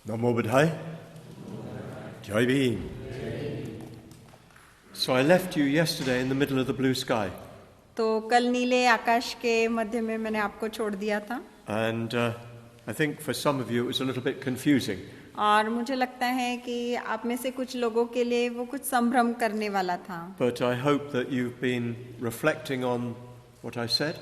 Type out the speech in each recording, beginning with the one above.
Namo Buddhaya. Jai Bhim. So I left you yesterday in the middle of the blue sky. तो कल नीले आकाश के मध्य में मैंने आपको छोड़ दिया था. And I think for some of you it was a little bit confusing. और मुझे लगता है कि आप में से कुछ लोगों के लिए वो कुछ संभ्रम करने वाला था. But I hope that you've been reflecting on what I said.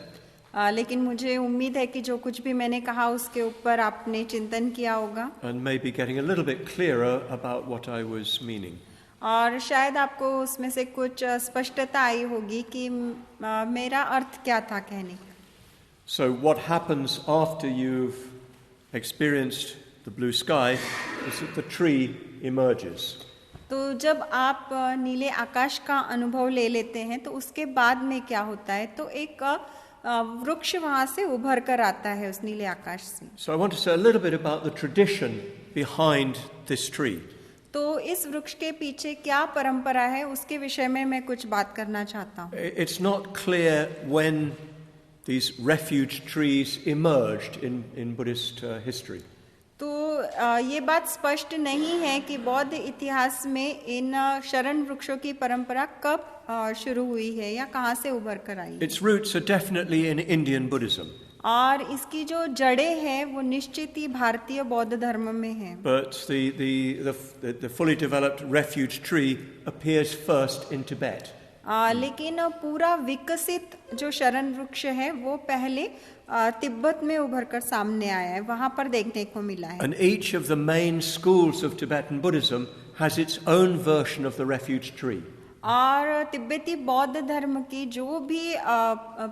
लेकिन मुझे उम्मीद है कि जो कुछ भी मैंने कहा उसके ऊपर आपने चिंतन किया होगा. And maybe getting a little bit clearer about what I was meaning. और शायद आपको उसमें से कुछ स्पष्टता आई होगी कि मेरा अर्थ क्या था कहने का. So what happens after you've experienced the blue sky is that the tree emerges. तो जब आप नीले आकाश का अनुभव ले लेते हैं तो उसके बाद में क्या होता है, तो एक वृक्ष वहां से उभर कर आता है उस नीले आकाश से. So I want to say a little bit about the tradition behind this tree. तो इस वृक्ष के पीछे क्या परंपरा है उसके विषय में मैं कुछ बात करना चाहता हूँ. It's not clear when these refuge trees emerged in Buddhist history. तो ये बात स्पष्ट नहीं है कि बौद्ध इतिहास में इन शरण वृक्षों की परंपरा कब शुरू हुई है या कहाँ से उभर कर आई. Its roots are definitely in Indian Buddhism. और इसकी जो जड़ें हैं वो निश्चित ही भारतीय बौद्ध धर्म में हैं. But the fully developed refuge tree appears first in Tibet. लेकिन पूरा विकसित जो शरण वृक्ष है वो पहले तिब्बत में उभर कर सामने आया है, वहां पर देखने को मिला है. And each of the main schools of Tibetan Buddhism has its own version of the refuge tree. और तिब्बती बौद्ध धर्म की जो भी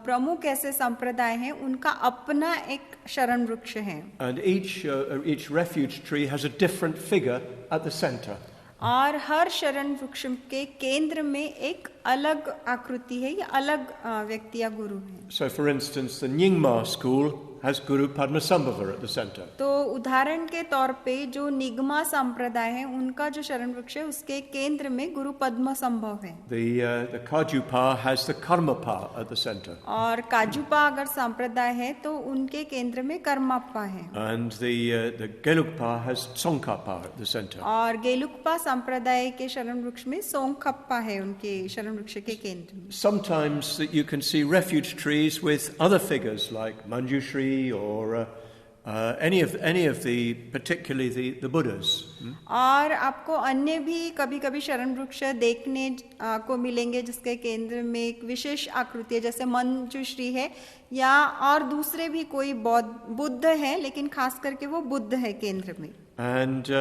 प्रमुख ऐसे संप्रदाय हैं उनका अपना एक शरण वृक्ष है. And each refuge tree has a different figure at the center. और हर शरण वृक्ष के केंद्र में एक अलग आकृति है या अलग व्यक्ति या गुरु है. So for instance, the Nyingma school has Guru Padmasambhava at the center. तो उदाहरण के तौर पे जो निगमा संप्रदाय है उनका जो शरण वृक्ष है उसके केंद्र में गुरु पद्म संभव है. The Kajupa has the Karmapa at the center. और काजुपा अगर संप्रदाय है तो उनके केंद्र में कर्मप्पा है. And the Gelugpa has Tsongkhapa at the center. और गेलुकपा संप्रदाय के शरण वृक्ष में सोंगखप्पा है उनके शरण वृक्ष के केंद्र में. Sometimes that you can see refuge trees with other figures like Manjushri or any of the particularly the Buddhas. और आपको अन्य भी कभी-कभी शरण वृक्ष देखने को मिलेंगे जिसके केंद्र में एक विशेष आकृति है, जैसे मंजुश्री है या और दूसरे भी कोई बुद्ध है, लेकिन खास करके वो बुद्ध है केंद्र में. And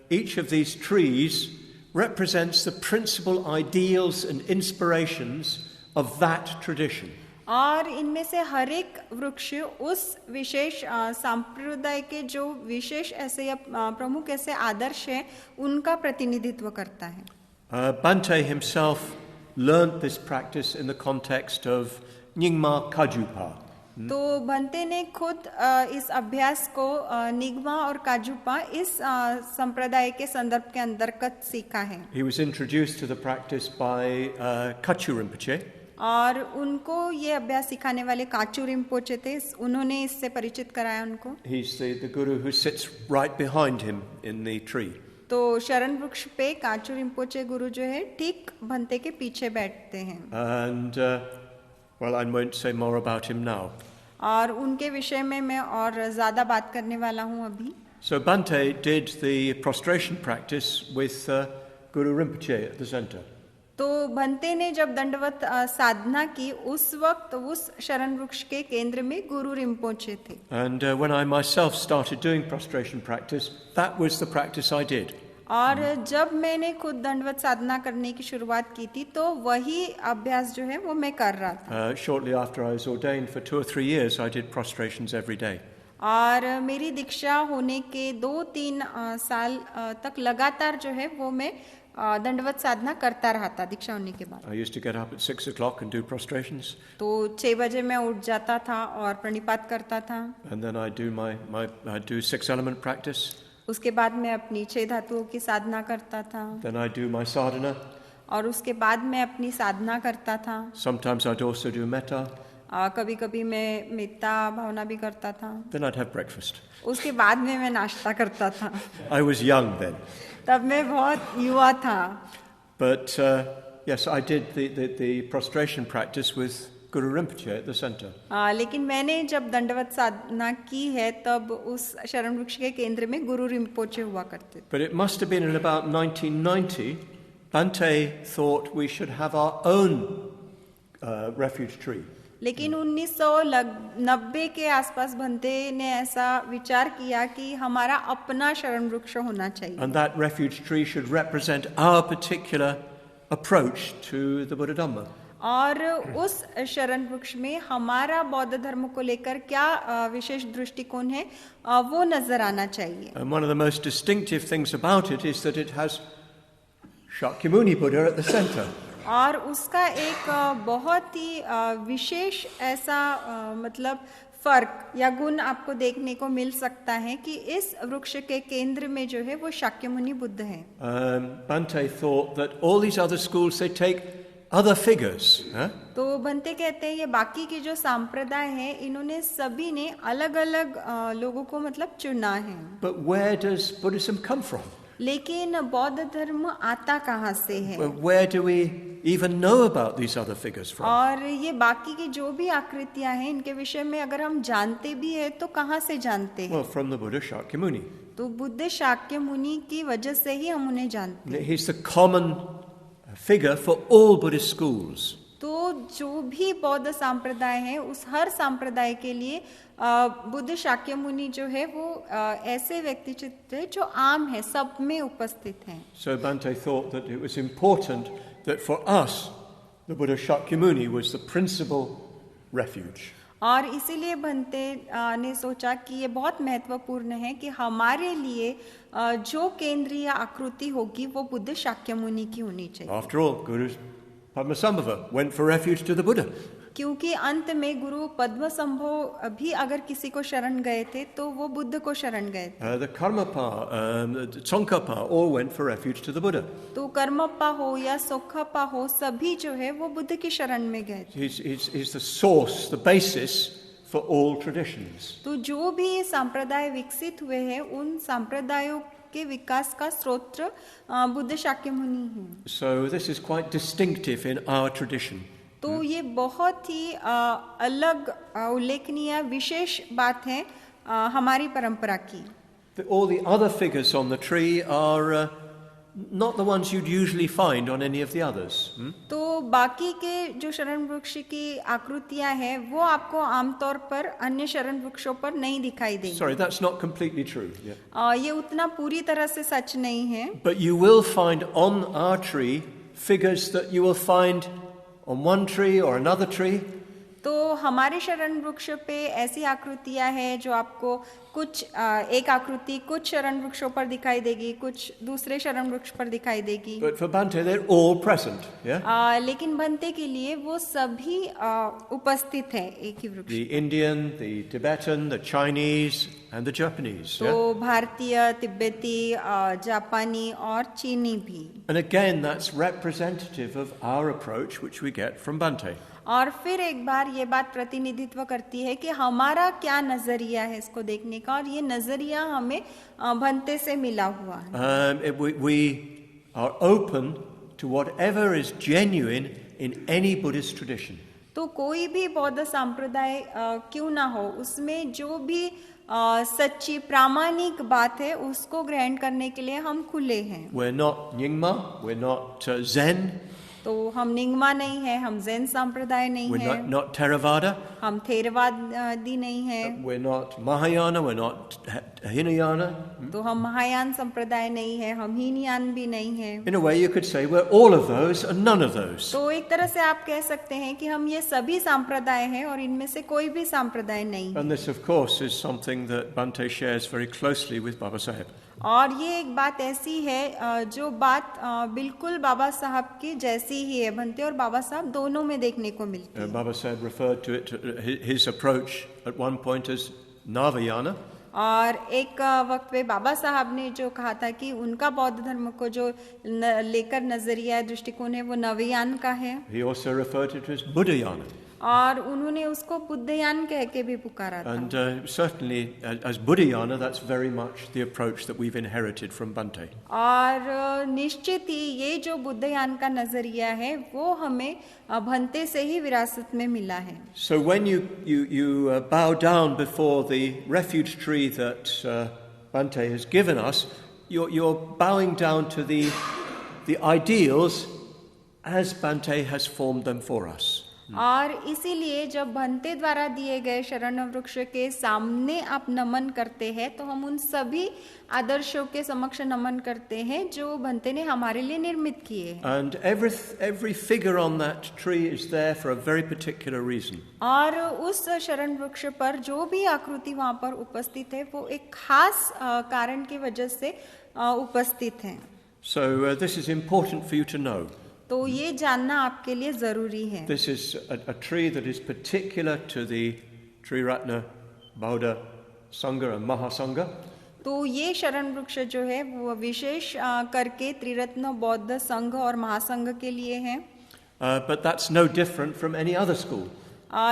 each of these trees represents the principal ideals and inspirations of that tradition. और इनमें से हर एक वृक्ष उस विशेष संप्रदाय के जो विशेष ऐसे या प्रमुख ऐसे आदर्श हैं उनका प्रतिनिधित्व करता है. Bhante himself learned this practice in the context of Nyingma Kajupa. तो भंते ने खुद इस अभ्यास को निगमा और काजुपा इस संप्रदाय के संदर्भ के अंतर्गत सीखा है. He was introduced to the practice by Kachu Rinpoche. और उनको ये अभ्यास सिखाने वाले काचू रिम्पोचे थे, उन्होंने इससे परिचित कराया उनको. He's the guru who sits right behind him in the tree. तो शरण वृक्ष पे काचू रिम्पोचे गुरु जो है ठीक भंते के पीछे बैठते हैं. And well, I won't say more about him now. और उनके विषय में मैं और ज्यादा बात करने वाला हूँ अभी. So Bhante did the prostration practice with Guru Rinpoche at the center. तो भंते ने जब दंडवत साधना की उस वक्त उस शरण वृक्ष के केंद्र में गुरु रिम्पोचे थे. And when I myself started doing prostration practice, that was the practice I did. और जब मैंने खुद दंडवत साधना करने की शुरुआत की थी तो वही अभ्यास जो है वो मैं कर रहा था. Shortly after I was ordained for 2 or 3 years, I did prostrations every day. और मेरी दीक्षा होने के 2-3 साल तक लगातार जो है वो मैं दंडवत साधना करता रहा था दीक्षा होने के बाद. I used to get up at 6 o'clock and do prostrations. तो 6 बजे मैं उठ जाता था और प्रणिपात करता था. And then I do 6 element practice. उसके बाद मैं अपनी 6 धातुओं की साधना करता था. Then I do my sadhana. और उसके बाद मैं अपनी साधना करता था. Sometimes I'd also do metta. कभी कभी मैं मेत्ता भावना भी करता था, Then I'd have breakfast. उसके बाद में मैं नाश्ता करता था। I was young then. तब मैं बहुत युवा था। But yes, I did the prostration practice with Guru Rinpoche at the center. लेकिन मैंने जब दंडवत साधना की है तब उस शरण वृक्ष के केंद्र में गुरु रिम्पोचे हुआ करते थे। But it must have been in about 1990, Bhante thought we should have our own refuge tree. लेकिन 1990 के आसपास भंते ने ऐसा विचार किया कि हमारा अपना शरण वृक्ष होना चाहिए, And that refuge tree should represent our particular approach to the Buddha Dhamma. और उस शरण वृक्ष में हमारा बौद्ध धर्म को लेकर क्या विशेष दृष्टिकोण है वो नजर आना चाहिए। And one of the most distinctive things about it is that it has Shakyamuni Buddha at the center. और उसका एक बहुत ही विशेष ऐसा मतलब फर्क या गुण आपको देखने को मिल सकता है कि इस वृक्ष के केंद्र में जो है वो शाक्यमुनि बुद्ध है। Bhante thought that all these other schools, they take other figures. तो भंते कहते हैं ये बाकी के जो संप्रदाय है इन्होंने सभी ने अलग अलग लोगों को मतलब चुना है। But where does Buddhism come from? लेकिन बौद्ध धर्म आता कहाँ से है? Where do we even know about these other figures from? और ये बाकी की जो भी आकृतियां हैं इनके विषय में अगर हम जानते भी है तो कहाँ से जानते हैं? Well, from the Buddha Shakyamuni. तो बुद्ध शाक्य मुनि की वजह से ही हम उन्हें जानते हैं। He's the common figure for all Buddhist schools. तो जो भी बौद्ध संप्रदाय है उस हर संप्रदाय के लिए बुद्ध शाक्य मुनि जो है वो ऐसे व्यक्तित्व है जो आम है, सब में उपस्थित हैं। So Bhante thought that it was important that for us the Buddha Shakyamuni was the principal refuge. और इसीलिए भंते ने सोचा कि ये बहुत महत्वपूर्ण है कि हमारे लिए जो केंद्रीय आकृति होगी वो बुद्ध शाक्य मुनि की होनी चाहिए। After all, Guru Padmasambhava went for refuge to the Buddha. क्योंकि अंत में गुरु पद्मसंभव भी अगर किसी को शरण गए थे तो वो बुद्ध को शरण गए थे। The Karmapa, the Tsongkhapa all went for refuge to the Buddha. तो कर्मप्पा हो या सोखप्पा हो सभी जो है वो बुद्ध की शरण में गए थे। He's the source, the basis for all traditions. तो जो भी संप्रदाय विकसित हुए हैं उन संप्रदायों के विकास का स्रोत बुद्ध शाक्य मुनि है। So this is quite distinctive in our tradition. तो ये बहुत ही अलग उल्लेखनीय विशेष बात है हमारी परंपरा की। All the other figures on the tree are not the ones you'd usually find on any of the others. तो बाकी के जो शरण वृक्ष की आकृतियां हैं वो आपको आमतौर पर अन्य शरण वृक्षों पर नहीं दिखाई देंगी। Sorry, that's not completely true. Yeah. ये उतना पूरी तरह से सच नहीं है। But you will find on our tree figures that you will find on one tree or another tree. तो हमारे शरण वृक्ष पे ऐसी आकृतियां हैं जो आपको कुछ एक आकृति कुछ शरण वृक्षों पर दिखाई देगी, कुछ दूसरे शरण वृक्ष पर दिखाई देगी। But for Bhante, they're all present. Yeah. लेकिन भंते के लिए वो सभी उपस्थित है एक ही वृक्ष। The Indian, the Tibetan, the Chinese, and the Japanese. तो भारतीय, तिब्बती, जापानी और चीनी भी। And again, that's representative of our approach, which we get from Bhante. और फिर एक बार ये बात प्रतिनिधित्व करती है कि हमारा क्या नजरिया है इसको देखने का, और ये नजरिया हमें भंते से मिला हुआ है। We are open to whatever is genuine in any Buddhist tradition. तो कोई भी बौद्ध संप्रदाय क्यों ना हो उसमें जो भी सच्ची प्रामाणिक बात है उसको ग्रहण करने के लिए हम खुले हैं। We're not Nyingma, we're not Zen. तो हम निंगमा नहीं है, हम जैन संप्रदाय नहीं We're है, not Theravada. हम थेरवादी नहीं है, We're not Mahayana, we're not Hinayana. तो हम महायान संप्रदाय नहीं है, हम हीनयान भी नहीं है। In a way you could say we're all of those and none of those. तो एक तरह से आप कह सकते हैं कि हम ये सभी संप्रदाय हैं और इनमें से कोई भी संप्रदाय नहीं है। And this of course is something that Bhante shares very closely with Baba Sahib. और ये एक बात ऐसी है जो बात बिल्कुल बाबा साहब की जैसी ही है, भंते और बाबा साहब दोनों में देखने को मिलती है। Baba Sahib referred to it, his approach at one point as Navayana. और एक वक्त पे बाबा साहब ने जो कहा था कि उनका बौद्ध धर्म को जो लेकर नजरिया दृष्टिकोण है वो नवयान का है। He also referred to it as Buddhayana. और उन्होंने उसको बुद्धयान कह के भी पुकारा था। And certainly, as Buddhayana, that's very much the approach that we've inherited from Bhante. और निश्चित ही ये जो बुद्धयान का नजरिया है वो हमें भंते से ही विरासत में मिला है। So when you bow down before the refuge tree that Bhante has given us, you're bowing down to the ideals as Bhante has formed them for us. और इसीलिए जब भंते द्वारा दिए गए शरण वृक्ष के सामने आप नमन करते हैं तो हम उन सभी आदर्शों के समक्ष नमन करते हैं जो भंते ने हमारे लिए निर्मित किए हैं। And every figure on that tree is there for a very particular reason. और उस शरण वृक्ष पर जो भी आकृति वहाँ पर उपस्थित है वो एक खास कारण की वजह से उपस्थित है। So this is important for you to know. तो ये जानना आपके लिए जरूरी है। This is a tree that is particular to the Triratna, Bauddha, Sangha and Mahasangha. तो ये शरण वृक्ष जो है वो विशेष करके त्रिरत्न बौद्ध संघ और महासंघ के लिए है। But that's no different from any other school.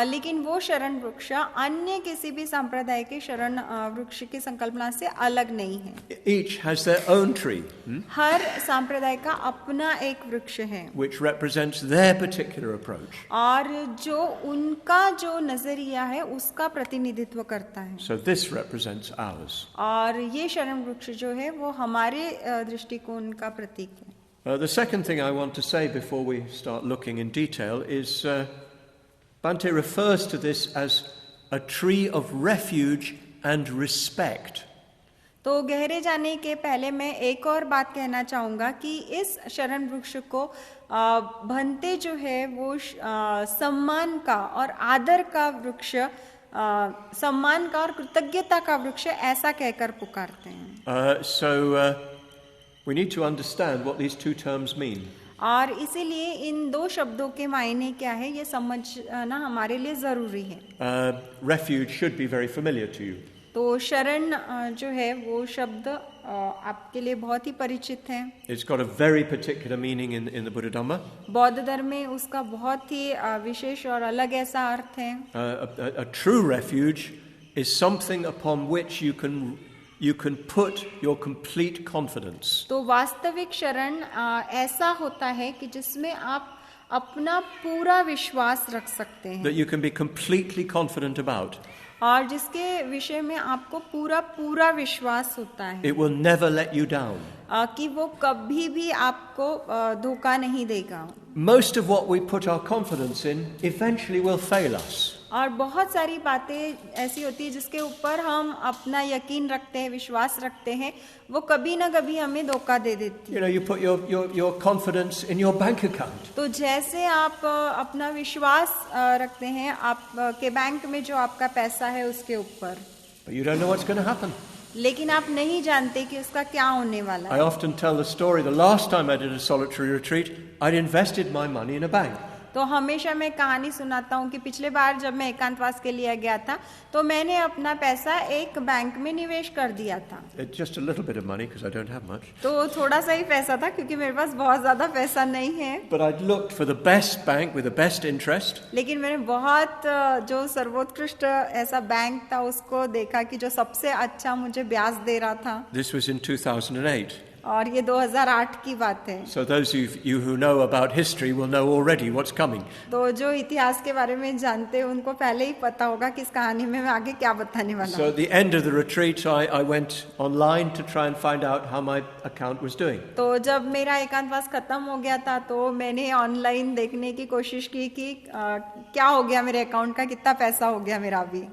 लेकिन वो शरण वृक्ष अन्य किसी भी संप्रदाय के शरण वृक्ष की संकल्पना से अलग नहीं है। Each has their own tree, हर संप्रदाय का अपना एक वृक्ष है, which represents their particular approach. और जो उनका जो नजरिया है उसका प्रतिनिधित्व करता है। So this represents ours. और ये शरण वृक्ष जो है वो हमारे दृष्टिकोण का प्रतीक है। The second thing I want to say before we start looking in detail is Bhante refers to this as a tree of refuge and respect. तो गहरे जाने के पहले मैं एक और बात कहना चाहूँगा कि इस शरण वृक्ष को भंते जो है वो सम्मान का और आदर का वृक्ष, सम्मान का और कृतज्ञता का वृक्ष ऐसा कहकर पुकारते हैं। So we need to understand what these two terms mean. और इसीलिए इन दो शब्दों के मायने क्या है ये समझना हमारे लिए जरूरी है। Refuge should be very familiar to you. तो शरण जो है वो शब्द आपके लिए बहुत ही परिचित है। It's got a very particular meaning in the Buddha Dhamma. बौद्ध धर्म में उसका बहुत ही विशेष और अलग ऐसा अर्थ है। A true refuge is something upon which you can put your complete confidence. तो वास्तविक शरण ऐसा होता है कि जिसमें आप अपना पूरा विश्वास रख सकते हैं। That you can be completely confident about. और जिसके विषय में आपको पूरा विश्वास होता है। It will never let you down. कि वो कभी भी आपको धोखा नहीं देगा। Most of what we put our confidence in eventually will fail us. और बहुत सारी बातें ऐसी होती है जिसके ऊपर हम अपना यकीन रखते हैं, विश्वास रखते हैं, वो कभी ना कभी हमें धोखा दे देती है। You know, you put your confidence in your bank account. तो जैसे आप अपना विश्वास रखते हैं आपके बैंक में जो आपका पैसा है उसके ऊपर, But you don't know what's going to happen. लेकिन आप नहीं जानते कि उसका क्या होने वाला I है। often tell the story, the last time I did a solitary retreat, I'd invested my money in a bank. तो हमेशा मैं कहानी सुनाता हूँ कि पिछले बार जब मैं एकांतवास के लिए गया था तो मैंने अपना पैसा एक बैंक में निवेश कर दिया था। Just a little bit of money because I don't have much. तो थोड़ा सा ही पैसा था क्योंकि मेरे पास बहुत ज्यादा पैसा नहीं है। But I'd looked for the best bank with the best interest. लेकिन मैंने बहुत जो सर्वोत्कृष्ट ऐसा बैंक था उसको देखा कि जो सबसे अच्छा मुझे ब्याज दे रहा था। This was in 2008. और ये 2008 की बात है। So those of you who know about history will know already what's coming. तो जो इतिहास के बारे में जानते हैं उनको पहले ही पता होगा कि इस कहानी में मैं आगे क्या बताने वाला हूँ। So at the end of the retreat, I went online to try and find out how my account was doing. तो जब मेरा एकांतवास खत्म हो गया था तो मैंने ऑनलाइन देखने की कोशिश की कि क्या हो गया मेरे अकाउंट का, कितना पैसा हो गया मेरा अभी।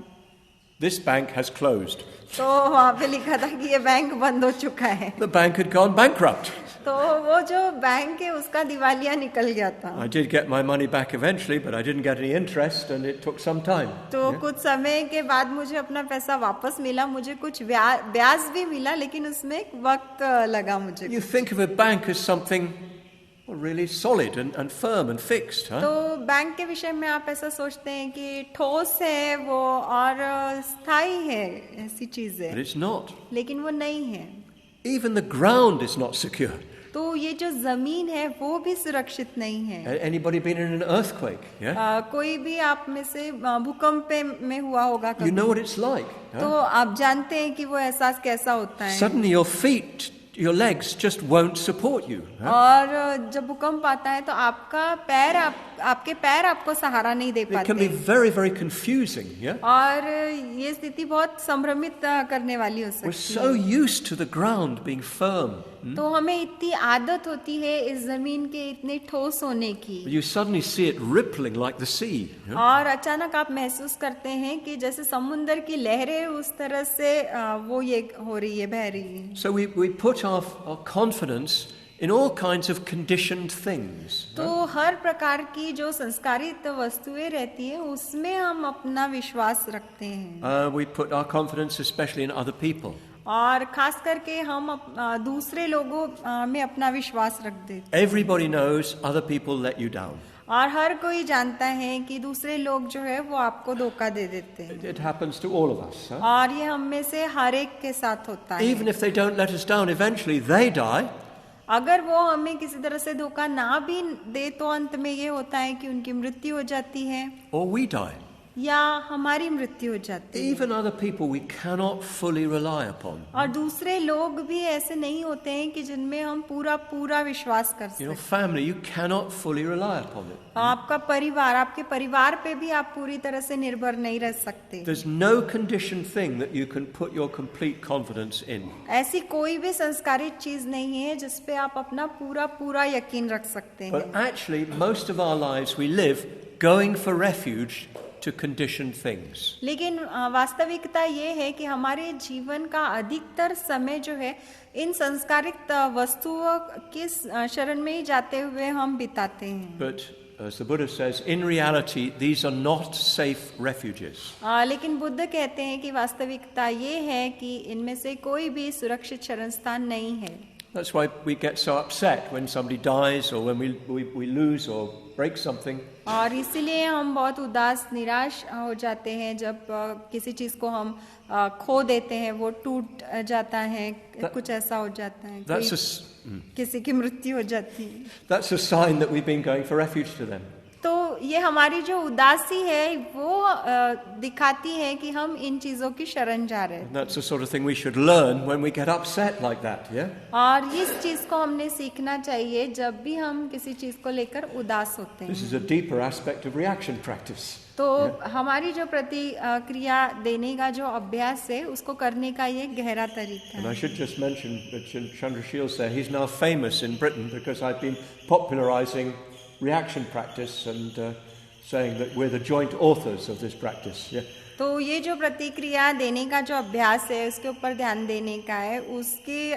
This bank has closed. तो वहाँ पे लिखा था कि ये बैंक बंद हो चुका है। The bank had gone bankrupt. तो वो जो बैंक है उसका दिवालिया निकल गया था। I did get my money back eventually, but I didn't get any interest and it took some time. तो कुछ समय के बाद मुझे अपना पैसा वापस मिला, मुझे कुछ ब्याज भी मिला, लेकिन उसमें एक वक्त लगा मुझे। You think of a bank as something really solid and firm and fixed, huh? तो बैंक के विषय में आप ऐसा सोचते हैं कि ठोस है वो और स्थायी है, ऐसी चीज है। But it's not. लेकिन वो नहीं है। Even the ground is not secure. तो ये जो जमीन है वो भी सुरक्षित नहीं है। Anybody been in an earthquake? Yeah? कोई भी आप में से भूकंप में हुआ होगा You कभी, know what it's like. तो Huh? आप जानते हैं कि वो एहसास कैसा होता है। Suddenly your feet, your legs just won't support you. Huh? और जब भूकंप आता है तो आपके पैर आपको सहारा नहीं दे It can be पाते, very, very confusing. Yeah? और ये स्थिति बहुत संभ्रमित करने वाली हो We're सकती so है। used to the ground being firm. तो हमें इतनी आदत होती है इस जमीन के इतने ठोस होने की, You suddenly see it rippling like the sea. Yeah? और अचानक आप महसूस करते हैं कि जैसे समुद्र की लहरें उस तरह से वो ये हो रही है, बह रही है। So we put our confidence in all kinds of conditioned things. तो हर प्रकार की जो संस्कारित वस्तुएं रहती है उसमें हम अपना विश्वास रखते हैं, We put our confidence especially in other people. और खास करके हम दूसरे लोगों में अपना विश्वास रख देते हैं। Everybody knows other people let you down. और हर कोई जानता है कि दूसरे लोग जो है वो आपको धोखा दे देते हैं, It happens to all of us. Huh? और ये हम में से हर एक के साथ होता है। Even if they don't let us down, eventually they die. अगर वो हमें किसी तरह से धोखा ना भी दे तो अंत में ये होता है कि उनकी मृत्यु हो जाती है Or we die. या हमारी मृत्यु हो जाती है। Even other people we cannot fully rely upon. और दूसरे लोग भी ऐसे नहीं होते हैं कि जिनमें हम पूरा विश्वास कर You know, सकें। family, you cannot fully rely upon it. आपका परिवार, आपके परिवार पे भी आप पूरी तरह से निर्भर नहीं रह सकते। There's no conditioned thing that you can put your complete confidence in. ऐसी कोई भी संस्कारित चीज नहीं है जिस पे आप अपना पूरा यकीन रख सकते But हैं। actually, most of our lives we live going for refuge to conditioned things. लेकिन वास्तविकता ये है कि हमारे जीवन का अधिकतर समय जो है इन संस्कारित वस्तुओं की शरण में ही जाते हुए हम बिताते हैं। But as the Buddha says, in reality, these are not safe refuges. लेकिन बुद्ध कहते हैं कि वास्तविकता ये है कि इनमें से कोई भी सुरक्षित शरण स्थान नहीं है। That's why we get so upset when somebody dies or when we lose or break something. और इसीलिए हम बहुत उदास निराश हो जाते हैं जब किसी चीज को हम खो देते हैं, वो टूट जाता है, कुछ ऐसा हो जाता है, किसी की मृत्यु हो जाती है। That's a sign that we've been going for refuge to them. तो ये हमारी जो उदासी है वो दिखाती है कि हम इन चीजों की शरण जा रहे हैं। And that's the sort of thing we should learn when we get upset like that, yeah? और इस चीज को हमने सीखना चाहिए जब भी हम किसी चीज को लेकर उदास होते This हैं। is a deeper aspect of reaction practice. तो हमारी जो प्रतिक्रिया देने का जो अभ्यास है उसको करने का ये गहरा तरीका And है। I should just mention that Chandrashil there, he's now famous in Britain because I've been popularizing reaction practice and saying that we're the joint authors of this practice. Yeah. तो ये जो प्रतिक्रिया देने का जो अभ्यास है उसके ऊपर ध्यान देने का है, उसके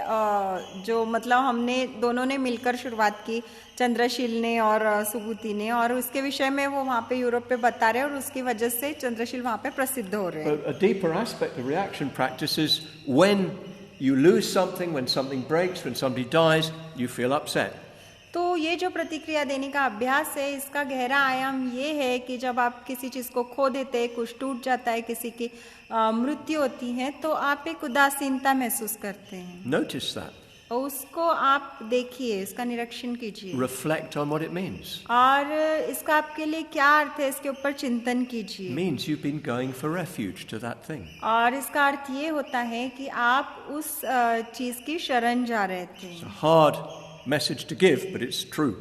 जो मतलब हमने दोनों ने मिलकर शुरुआत की, चंद्रशील ने और सुबूति ने, और उसके विषय में वो वहाँ पे यूरोप पे बता रहे हैं और उसकी वजह से चंद्रशील वहाँ पे प्रसिद्ध हो रहे हैं। A deeper aspect of reaction practice is when you lose something, when something breaks, when somebody dies, you feel upset. तो ये जो प्रतिक्रिया देने का अभ्यास है इसका गहरा आयाम ये है कि जब आप किसी चीज को खो देते हैं, कुछ टूट जाता है, किसी की मृत्यु होती है, तो आप एक उदासीनता महसूस करते हैं। Notice that. और उसको आप देखिए, इसका निरीक्षण कीजिए, Reflect on what it means. और इसका आपके लिए क्या अर्थ है इसके ऊपर चिंतन कीजिए। It means you've been going for refuge to that thing. और इसका अर्थ ये होता है कि आप उस चीज की शरण जा रहे थे। It's a hard message to give, but it's true.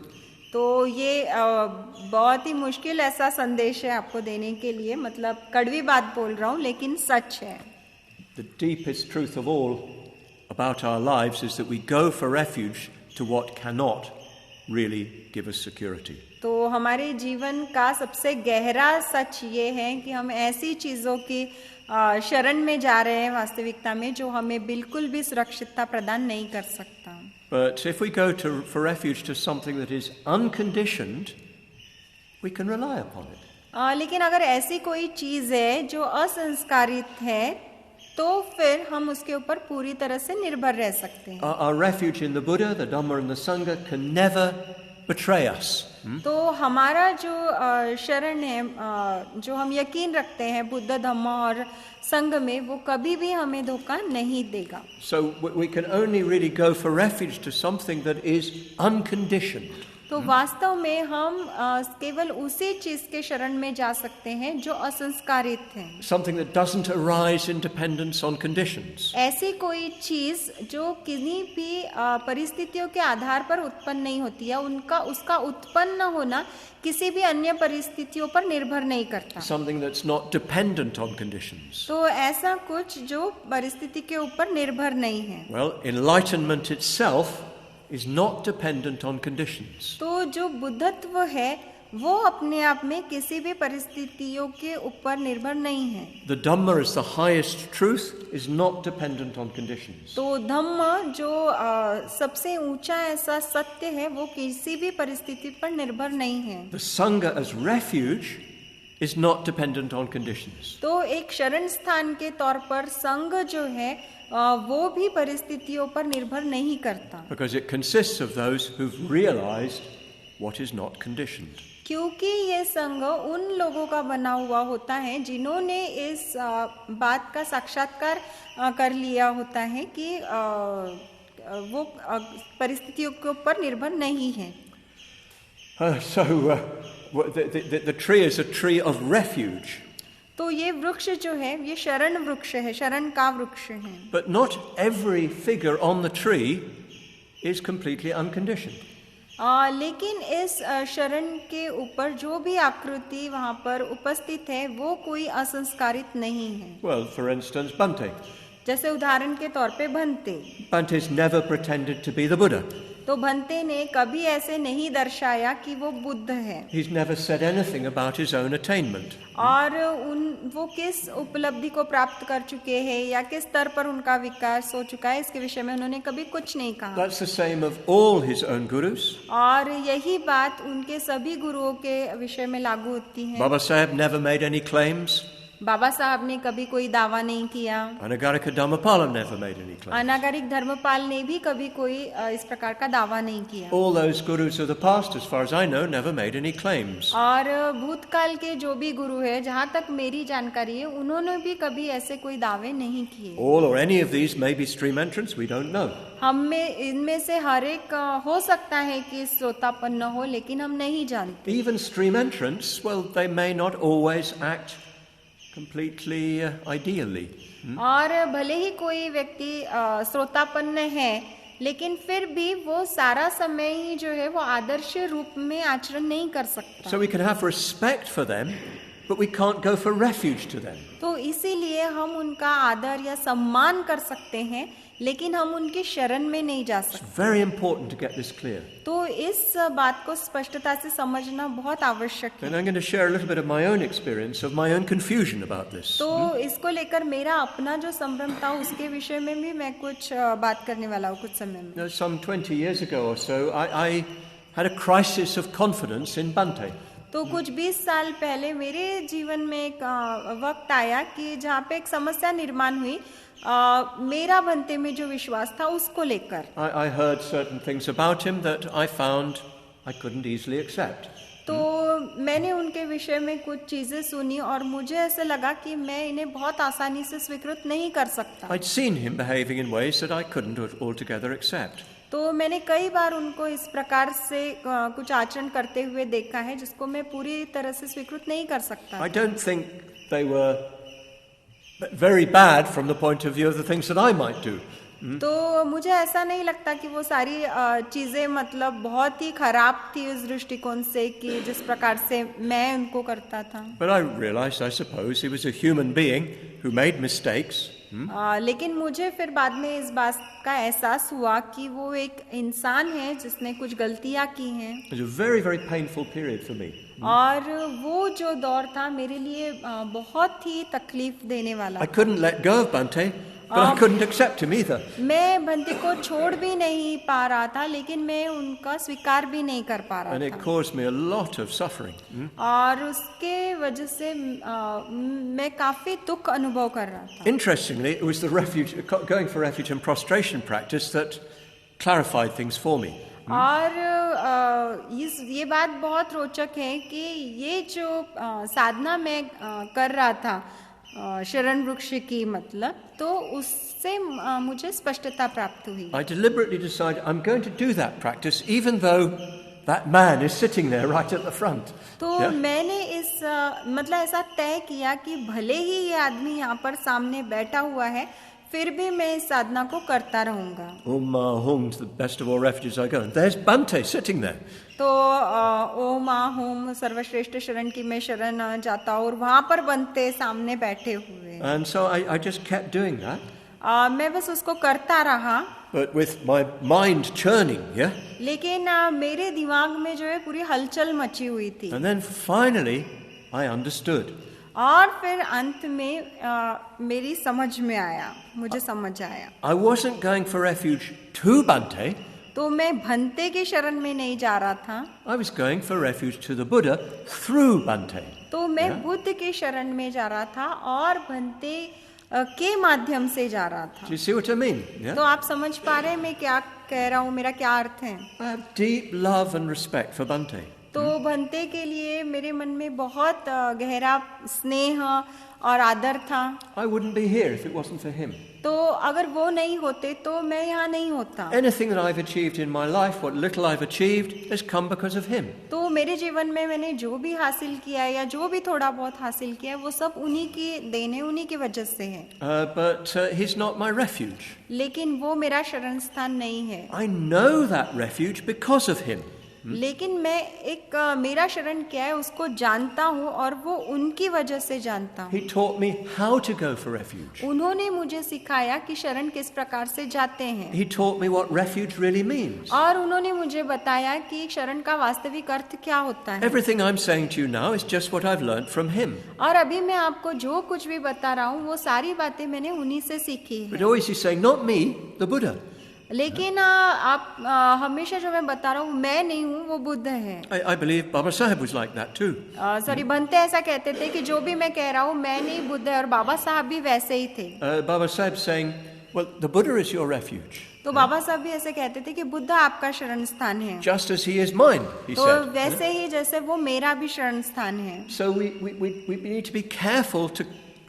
तो ये बहुत ही मुश्किल ऐसा संदेश है आपको देने के लिए, मतलब कड़वी बात बोल रहा हूँ लेकिन सच है। The deepest truth of all about our lives is that we go for refuge to what cannot really give us security. तो हमारे जीवन का सबसे गहरा सच ये है कि हम ऐसी चीजों की शरण में जा रहे हैं वास्तविकता में जो हमें बिल्कुल भी सुरक्षितता प्रदान नहीं कर सकता। But if we go for refuge to something that is unconditioned, we can rely upon it. लेकिन अगर ऐसी कोई चीज है जो असंस्कारित है तो फिर हम उसके ऊपर पूरी तरह से निर्भर रह सकते हैं। Our refuge in the Buddha, the Dhamma and the Sangha can never betray us. तो हमारा जो शरण है, जो हम यकीन रखते हैं बुद्ध धम्म और संघ में, वो कभी भी हमें धोखा नहीं देगा. So we can only really go for refuge to something that is unconditioned. तो वास्तव में हम केवल उसी चीज के शरण में जा सकते हैं जो असंस्कारित है. Something that doesn't arise in dependence on conditions. ऐसी कोई चीज जो किन्हीं भी परिस्थितियों के आधार पर उत्पन्न नहीं होती है, उसका उत्पन्न होना किसी भी अन्य परिस्थितियों पर निर्भर नहीं करता. Something that's not dependent on conditions. तो ऐसा कुछ जो परिस्थिति के ऊपर निर्भर नहीं है. Well, enlightenment itself is not dependent on conditions. तो जो बुद्धत्व है वो अपने आप में किसी भी परिस्थितियों के ऊपर निर्भर नहीं है. The Dhamma as the highest truth is not dependent on conditions. तो धम्म जो सबसे ऊंचा ऐसा सत्य है वो किसी भी परिस्थिति पर निर्भर नहीं है. The Sangha as refuge is not dependent on conditions. तो एक शरण स्थान के तौर पर संघ जो है वो भी परिस्थितियों पर निर्भर नहीं करता. Because it consists of those who've realized what is not conditioned. क्योंकि ये संघ उन लोगों का बना हुआ होता है जिन्होंने इस बात का साक्षात्कार कर लिया होता है कि वो परिस्थितियों के ऊपर निर्भर नहीं है. The tree is a tree of refuge. तो ये वृक्ष जो है ये शरण वृक्ष है, शरण का वृक्ष है. But not every figure on the tree is completely unconditioned. लेकिन इस शरण के ऊपर जो भी आकृति वहाँ पर उपस्थित है वो कोई असंस्कारित नहीं है. Well, for instance, Bhante. जैसे उदाहरण के तौर पे Bhante. Bhante's never pretended to be the Buddha. तो भंते ने कभी ऐसे नहीं दर्शाया कि वो बुद्ध है. He's never said anything about his own attainment. और वो किस उपलब्धि को प्राप्त कर चुके हैं या किस स्तर पर उनका विकास हो चुका है इसके विषय में उन्होंने कभी कुछ नहीं कहा. That's the same of all his own gurus. और यही बात उनके सभी गुरुओं के विषय में लागू होती है. Baba Sahib never made any claims. बाबा साहब ने कभी कोई दावा नहीं किया. Anagarika Dhammapala never made any claims. Anagarika Dharmpal ने भी कभी कोई इस प्रकार का दावा नहीं किया. All those gurus of the past, as far as I know, never made any claims. और भूतकाल के जो भी गुरु है, जहाँ तक मेरी जानकारी है, उन्होंने भी कभी ऐसे कोई दावे नहीं किए. All or any of these may be stream entrants, we don't know. हम में इनमें से हर एक हो सकता है कि श्रोतापन्न हो, लेकिन हम नहीं जानते. Even stream entrants, well, they may not always act completely ideally. और भले ही कोई व्यक्ति श्रोतापन्न है, लेकिन फिर भी वो सारा समय ही जो है वो आदर्श रूप में आचरण नहीं कर सकता. So we can have respect for them, but we can't go for refuge to them. तो इसीलिए हम उनका आदर या सम्मान कर सकते हैं, लेकिन हम उनकी शरण में नहीं जा सकते. It's very important to get this clear. तो इस बात को स्पष्टता से समझना बहुत आवश्यक है. And I'm going to share a little bit of my own experience of my own confusion about this. तो इसको लेकर मेरा अपना जो संभ्रम था उसके विषय में भी मैं कुछ बात करने वाला हूँ कुछ समय में. Some 20 years ago or so, I had a crisis of confidence in Bhante. तो कुछ 20 साल पहले मेरे जीवन में एक वक्त आया कि जहाँ पे एक समस्या निर्माण हुई मेरा भंते में जो विश्वास था उसको लेकर. I heard certain things about him that I found I couldn't easily accept. तो मैंने उनके विषय में कुछ चीजें सुनी और मुझे ऐसे लगा कि मैं इन्हें बहुत आसानी से स्वीकृत नहीं कर सकता. I'd seen him behaving in ways that I couldn't altogether accept. तो मैंने कई बार उनको इस प्रकार से कुछ आचरण करते हुए देखा है जिसको मैं पूरी तरह से स्वीकृत नहीं कर सकता. I don't think they were very bad from the point of view of the things that I might do. तो मुझे ऐसा नहीं लगता कि वो सारी चीजें मतलब बहुत ही खराब थी उस दृष्टिकोण से कि जिस प्रकार से मैं उनको करता था. But I realized, I suppose, he was a human being who made mistakes. लेकिन मुझे फिर बाद में इस बात का एहसास हुआ कि वो एक इंसान है जिसने कुछ गलतियां की हैं. It was a very, very painful period for me. और वो जो दौर था मेरे लिए बहुत ही तकलीफ देने वाला. I couldn't let go of Bhante, but I couldn't accept him either. मैं भंते को छोड़ भी नहीं पा रहा था, लेकिन मैं उनका स्वीकार भी नहीं कर पा रहा And it था. caused me a lot of suffering. और उसके वजह से मैं काफी दुख अनुभव कर रहा था. Interestingly, it was the refuge, going for refuge and prostration practice that clarified things for me. और ये बात बहुत रोचक है कि ये जो साधना मैं कर रहा था शरण वृक्ष की मतलब, तो उससे मुझे स्पष्टता प्राप्त हुई। I deliberately decided I'm going to do that practice even though that man is sitting there right at the front. तो Yeah? मैंने इस मतलब ऐसा तय किया कि भले ही ये आदमी यहाँ पर सामने बैठा हुआ है, फिर भी मैं इस साधना को करता रहूंगा। Om Hum, to the best of all refuges I go. And there's Bhante sitting there. तो ओम होम सर्वश्रेष्ठ शरण की मैं शरण जाता हूँ, और वहां पर बनते सामने बैठे हुए। And so I just kept doing that. मैं बस उसको करता रहा, But with my mind churning, yeah? लेकिन मेरे दिमाग में जो है पूरी हलचल मची हुई थी। And then finally I understood. और फिर अंत में मेरी समझ में आया, मुझे समझ आया। I wasn't going for refuge to Bhante. तो मैं भंते की शरण में नहीं जा रहा था, I was going for refuge to the Buddha through Bhante. तो मैं बुद्ध के शरण में जा रहा था और भंते के माध्यम से जा रहा था। Do you see what I mean? Yeah? तो आप समझ पा रहे हैं मैं क्या कह रहा हूँ, मेरा क्या अर्थ है? I have deep love and respect for Bhante. तो भंते के लिए मेरे मन में बहुत गहरा स्नेह और आदर था। I wouldn't be here if it wasn't for him. तो अगर वो नहीं होते तो मैं यहाँ नहीं होता। Anything that I've achieved in my life, what little I've achieved, has come because of him. तो मेरे जीवन में मैंने जो भी हासिल किया है या जो भी थोड़ा बहुत हासिल किया है, वो सब उन्हीं की देन है, उन्हीं की वजह से है। But he's not my refuge. लेकिन वो मेरा शरण स्थान नहीं है। I know that refuge because of him. लेकिन मैं एक मेरा शरण क्या है उसको जानता हूँ, और वो उनकी वजह से जानता हूँ। He taught me how to go for refuge. उन्होंने मुझे सिखाया कि शरण किस प्रकार से जाते हैं, He taught me what refuge really means. और उन्होंने मुझे बताया कि शरण का वास्तविक अर्थ क्या होता है। Everything I'm saying to you now is just what I've learned from him. और अभी मैं आपको जो कुछ भी बता रहा हूँ वो सारी बातें मैंने उन्हीं से सीखी But है। always he's saying, not me, the Buddha. लेकिन आप हमेशा जो मैं बता रहा हूँ मैं नहीं हूँ, वो बुद्ध है। I believe Baba Sahib was like that too. Sorry, Bhante ऐसा कहते थे कि जो भी मैं कह रहा हूँ मैं नहीं, बुद्ध है। और बाबा साहब भी वैसे ही थे। Baba Sahib saying, well, the Buddha is your refuge. तो बाबा साहब भी ऐसे कहते थे कि बुद्ध आपका शरण स्थान है, Just as he is mine, he तो said. वैसे ही जैसे वो मेरा भी शरण स्थान है। So we need to be careful to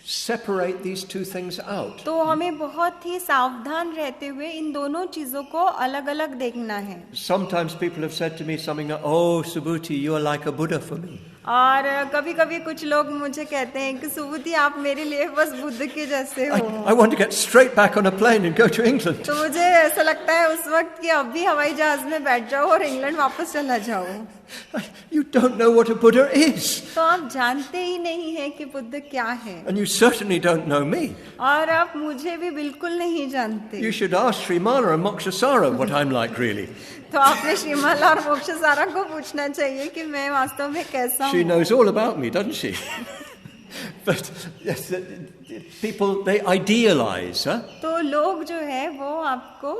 separate these two things out. तो हमें बहुत ही सावधान रहते हुए इन दोनों चीजों को अलग अलग देखना है। Sometimes people have said to me something like, oh, Subhuti, you are like a Buddha for me. और कभी कभी कुछ लोग मुझे कहते हैं कि सुबुद्धि आप मेरे लिए बस बुद्ध के जैसे हो। I want to get straight back on a plane and go to England. तो मुझे ऐसा लगता है उस वक्त कि अभी हवाई जहाज में बैठ जाओ और इंग्लैंड वापस चला जाओ। You don't know what a Buddha is. तो आप जानते ही नहीं है कि बुद्ध क्या है, And you certainly don't know me. और आप मुझे भी बिल्कुल नहीं जानते। You should ask Srimala and Mokshasara what I'm like really. तो आपने श्रीमाला और मोक्षसारा को पूछना चाहिए कि मैं वास्तव में कैसा She हूँ। knows all about me, doesn't she? But yes, people, they idealize. Huh? तो लोग जो है वो आपको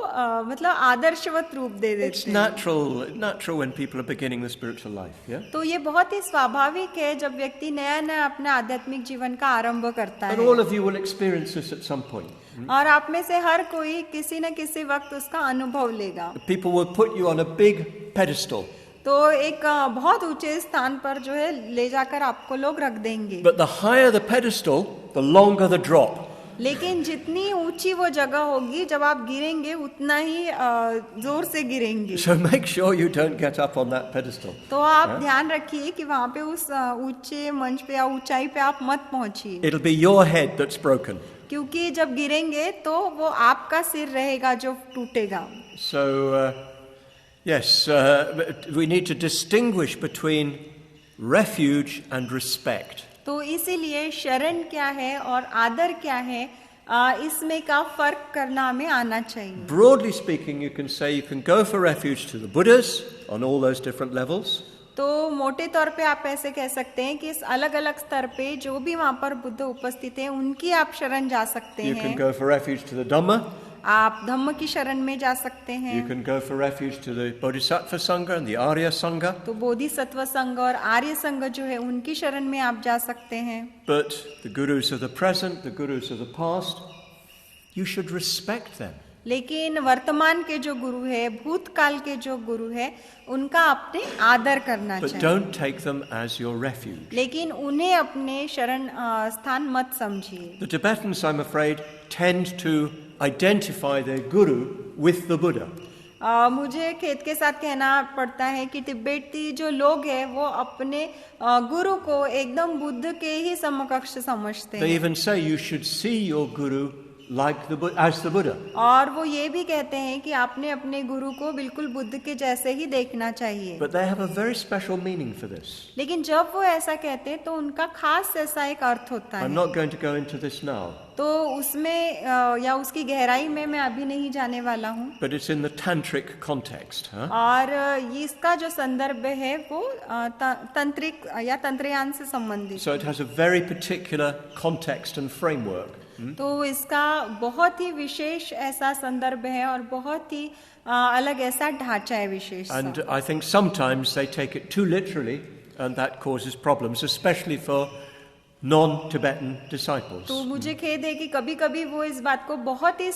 मतलब आदर्शवत रूप दे It's देते हैं। natural when people are beginning the spiritual life. Yeah. तो ये बहुत ही स्वाभाविक है जब व्यक्ति नया नया अपना आध्यात्मिक जीवन का आरंभ करता And है। all of you will experience this at some point. और आप में से हर कोई किसी न किसी वक्त उसका अनुभव लेगा। People will put you on a big pedestal. तो एक बहुत ऊंचे स्थान पर जो है ले जाकर आपको लोग रख देंगे। But the higher the pedestal, the longer the drop. लेकिन जितनी ऊंची वो जगह होगी, जब आप गिरेंगे उतना ही जोर से गिरेंगे। So make sure you don't get up on that pedestal. तो आप ध्यान रखिए कि वहाँ पे उस ऊंचे मंच पे या ऊंचाई पे आप मत पहुंचिए, It'll be your head that's broken. क्योंकि जब गिरेंगे तो वो आपका सिर रहेगा जो टूटेगा। So, yes, we need to distinguish between refuge and respect. तो इसीलिए शरण क्या है और आदर क्या है, इसमें का फर्क करना हमें आना चाहिए। Broadly speaking, you can say you can go for refuge to the Buddhas on all those different levels. तो मोटे तौर पे आप ऐसे कह सकते हैं कि इस अलग अलग स्तर पे जो भी वहाँ पर बुद्ध उपस्थित हैं उनकी आप शरण जा सकते You can हैं। go for refuge to the Dhamma. आप धम्म की शरण में जा सकते हैं। You can go for refuge to the Bodhisattva Sangha and the Arya Sangha. तो बोधिसत्व संघ और आर्य संघ जो है उनकी शरण में आप जा सकते हैं। But the gurus of the present, the gurus of the past, you should respect them. लेकिन वर्तमान के जो गुरु है, भूतकाल के जो गुरु है, उनका आपने आदर करना But चाहिए, don't take them as your refuge. लेकिन उन्हें अपने शरण स्थान मत समझिए। The Tibetans, I'm afraid, tend to identify their guru with the Buddha. मुझे खेद के साथ कहना पड़ता है कि तिब्बती जो लोग हैं वो अपने गुरु को एकदम बुद्ध के ही समकक्ष समझते They हैं, even say you should see your guru like as the Buddha. और वो ये भी कहते हैं कि आपने अपने गुरु को बिल्कुल बुद्ध के जैसे ही देखना चाहिए। But they have a very special meaning for this. लेकिन जब वो ऐसा कहते हैं तो उनका खास ऐसा एक अर्थ होता I'm है। not going to go into this now, तो उसमें या उसकी गहराई में मैं अभी नहीं जाने वाला हूँ, but it's in the tantric context. Huh? और ये इसका जो संदर्भ है वो तंत्रिक या तंत्रयान से संबंधित So it has a very particular context and framework. तो इसका बहुत ही विशेष ऐसा संदर्भ है और बहुत ही अलग ऐसा ढांचा है विशेष सा। And I think sometimes they take it too literally, and that causes problems, especially for non-Tibetan disciples. तो मुझे खेद है कि कभी कभी वो इस बात को बहुत ही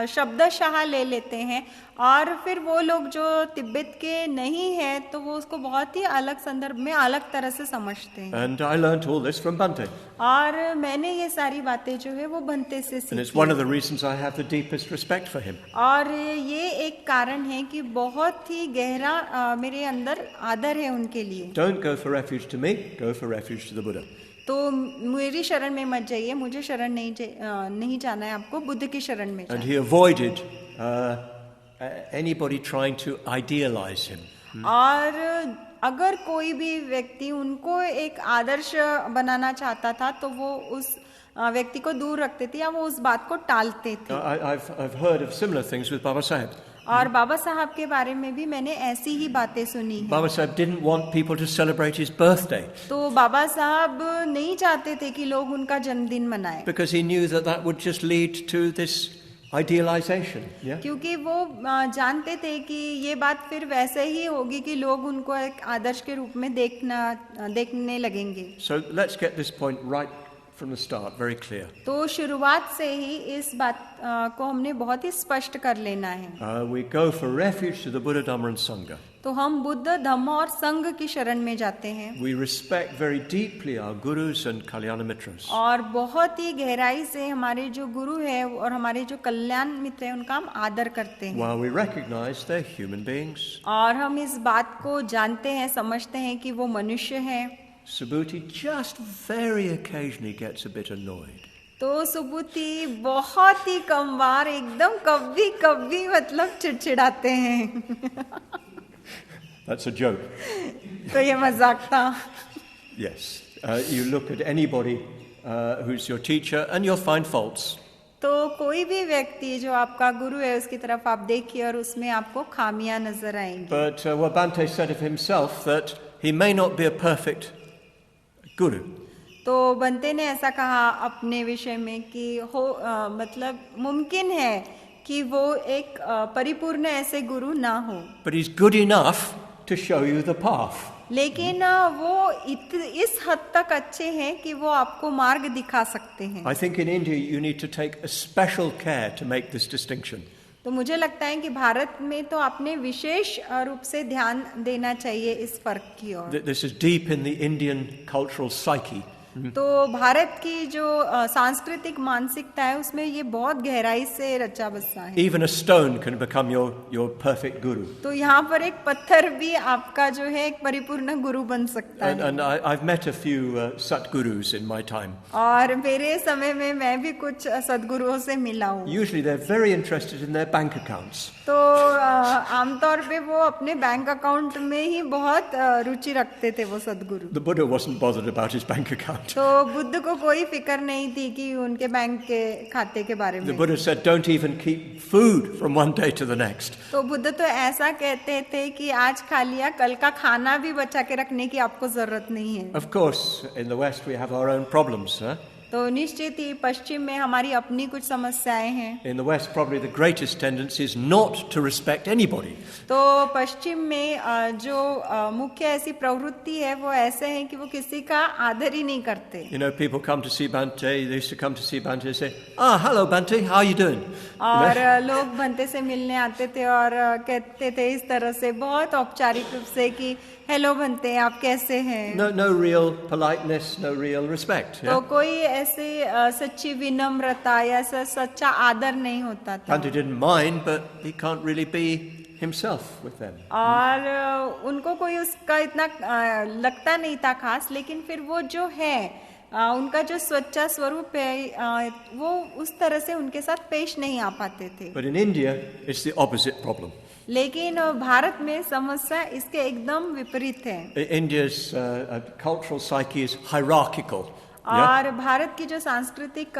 शब्दशः ले लेते हैं, और फिर वो लोग जो तिब्बत के नहीं हैं तो वो उसको बहुत ही अलग संदर्भ में अलग तरह से समझते हैं। And I learnt all this from Bhante. और मैंने ये सारी बातें जो है वो भंते से And it's सीखी, one of the reasons I have the deepest respect for him. और ये एक कारण है कि बहुत ही गहरा मेरे अंदर आदर है उनके लिए। Don't go for refuge to me, go for refuge to the Buddha. तो मेरी शरण में मत जाइए, मुझे शरण नहीं जाना है, आपको बुद्ध की शरण में And जाना। he avoided anybody trying to idealize him. और अगर कोई भी व्यक्ति उनको एक आदर्श बनाना चाहता था तो वो उस व्यक्ति को दूर रखते थे या वो उस बात को टालते थे। I've heard of similar things with Baba Sahib. और बाबा साहब के बारे में भी मैंने ऐसी ही बातें सुनी हैं। Baba Sahib didn't want people to celebrate his birthday तो बाबा साहब नहीं चाहते थे कि लोग उनका जन्मदिन मनाएं, because he knew that that would just lead to this idealization. Yeah? क्योंकि वो जानते थे कि ये बात फिर वैसे ही होगी कि लोग उनको एक आदर्श के रूप में देखने लगेंगे। So let's get this point right from the start, very clear. तो शुरुआत से ही इस बात को हमने बहुत ही स्पष्ट कर लेना है। We go for refuge to the Buddha, Dhamma and Sangha. तो हम बुद्ध, धम्म और संघ की शरण में जाते हैं, We respect very deeply our gurus and kalyana mitras. और बहुत ही गहराई से हमारे जो गुरु है और हमारे जो कल्याण मित्र हैं उनका हम आदर करते हैं, While we recognize they're human beings. और हम इस बात को जानते हैं, समझते हैं कि वो मनुष्य हैं। Subhuti just very occasionally gets a bit annoyed. तो सुबुति बहुत ही कम बार एकदम कभी कभी मतलब चिड़चिड़ाते हैं। That's a joke. तो ये मजाक था। Yes. You look at anybody who's your teacher and you'll find faults. तो कोई भी व्यक्ति जो आपका गुरु है उसकी तरफ आप देखिए और उसमें आपको खामियां नजर आएंगी। But what Bhante said of himself, that he may not be a perfect guru. तो बंते ने ऐसा कहा अपने विषय में कि मतलब मुमकिन है कि वो एक परिपूर्ण ऐसे गुरु ना हो, But he's good enough to show you the path. लेकिन वो इस हद तक अच्छे हैं कि वो आपको मार्ग दिखा सकते हैं। I think in India you need to take a special care to make this distinction. तो मुझे लगता है कि भारत में तो आपने विशेष रूप से ध्यान देना चाहिए इस फर्क की ओर। This is deep in the Indian cultural psyche. तो भारत की जो सांस्कृतिक मानसिकता है उसमें ये बहुत गहराई से रचा बसा है। Even a stone can become your perfect guru. तो यहाँ पर एक पत्थर भी आपका जो है एक परिपूर्ण गुरु बन सकता है। And I've met a few Satgurus in my time. और मेरे समय में मैं भी कुछ सद्गुरुओं से मिला हूँ। Usually they're very interested in their bank accounts. तो आमतौर पे वो अपने बैंक अकाउंट में ही बहुत रुचि रखते थे वो सद्गुरु। The Buddha wasn't bothered about his bank account. तो बुद्ध को कोई फिक्र नहीं थी कि उनके बैंक के खाते के बारे The में। Buddha said, don't even keep food from one day to the next. तो बुद्ध तो ऐसा कहते थे कि आज खा लिया, कल का खाना भी बचा के रखने की आपको जरूरत नहीं है। Of course, in the West we have our own problems. Huh? तो निश्चित ही पश्चिम में हमारी अपनी कुछ समस्याएं हैं. In the West, probably the greatest tendency is not to respect anybody. तो पश्चिम में जो मुख्य ऐसी प्रवृत्ति है वो ऐसे है कि वो किसी का आदर ही नहीं करते. You know, people come to see Bante, they used to come to see Bante and say, hello Bante, how are you doing? और लोग भंते से मिलने आते थे और कहते थे इस तरह से बहुत औपचारिक रूप से कि हेलो भंते, आप कैसे हैं. No real politeness, no real respect. तो कोई ऐसे सच्ची विनम्रता या सच्चा आदर नहीं होता था. Bante didn't mind, but he can't really be himself with them. और उनको कोई उसका इतना लगता नहीं था खास, लेकिन फिर वो जो है उनका जो सच्चा स्वरूप है वो उस तरह से उनके साथ पेश नहीं आ पाते थे. But in India, it's the opposite problem. लेकिन भारत में समस्या इसके एकदम विपरीत है. India's cultural psyche is hierarchical. और भारत की जो सांस्कृतिक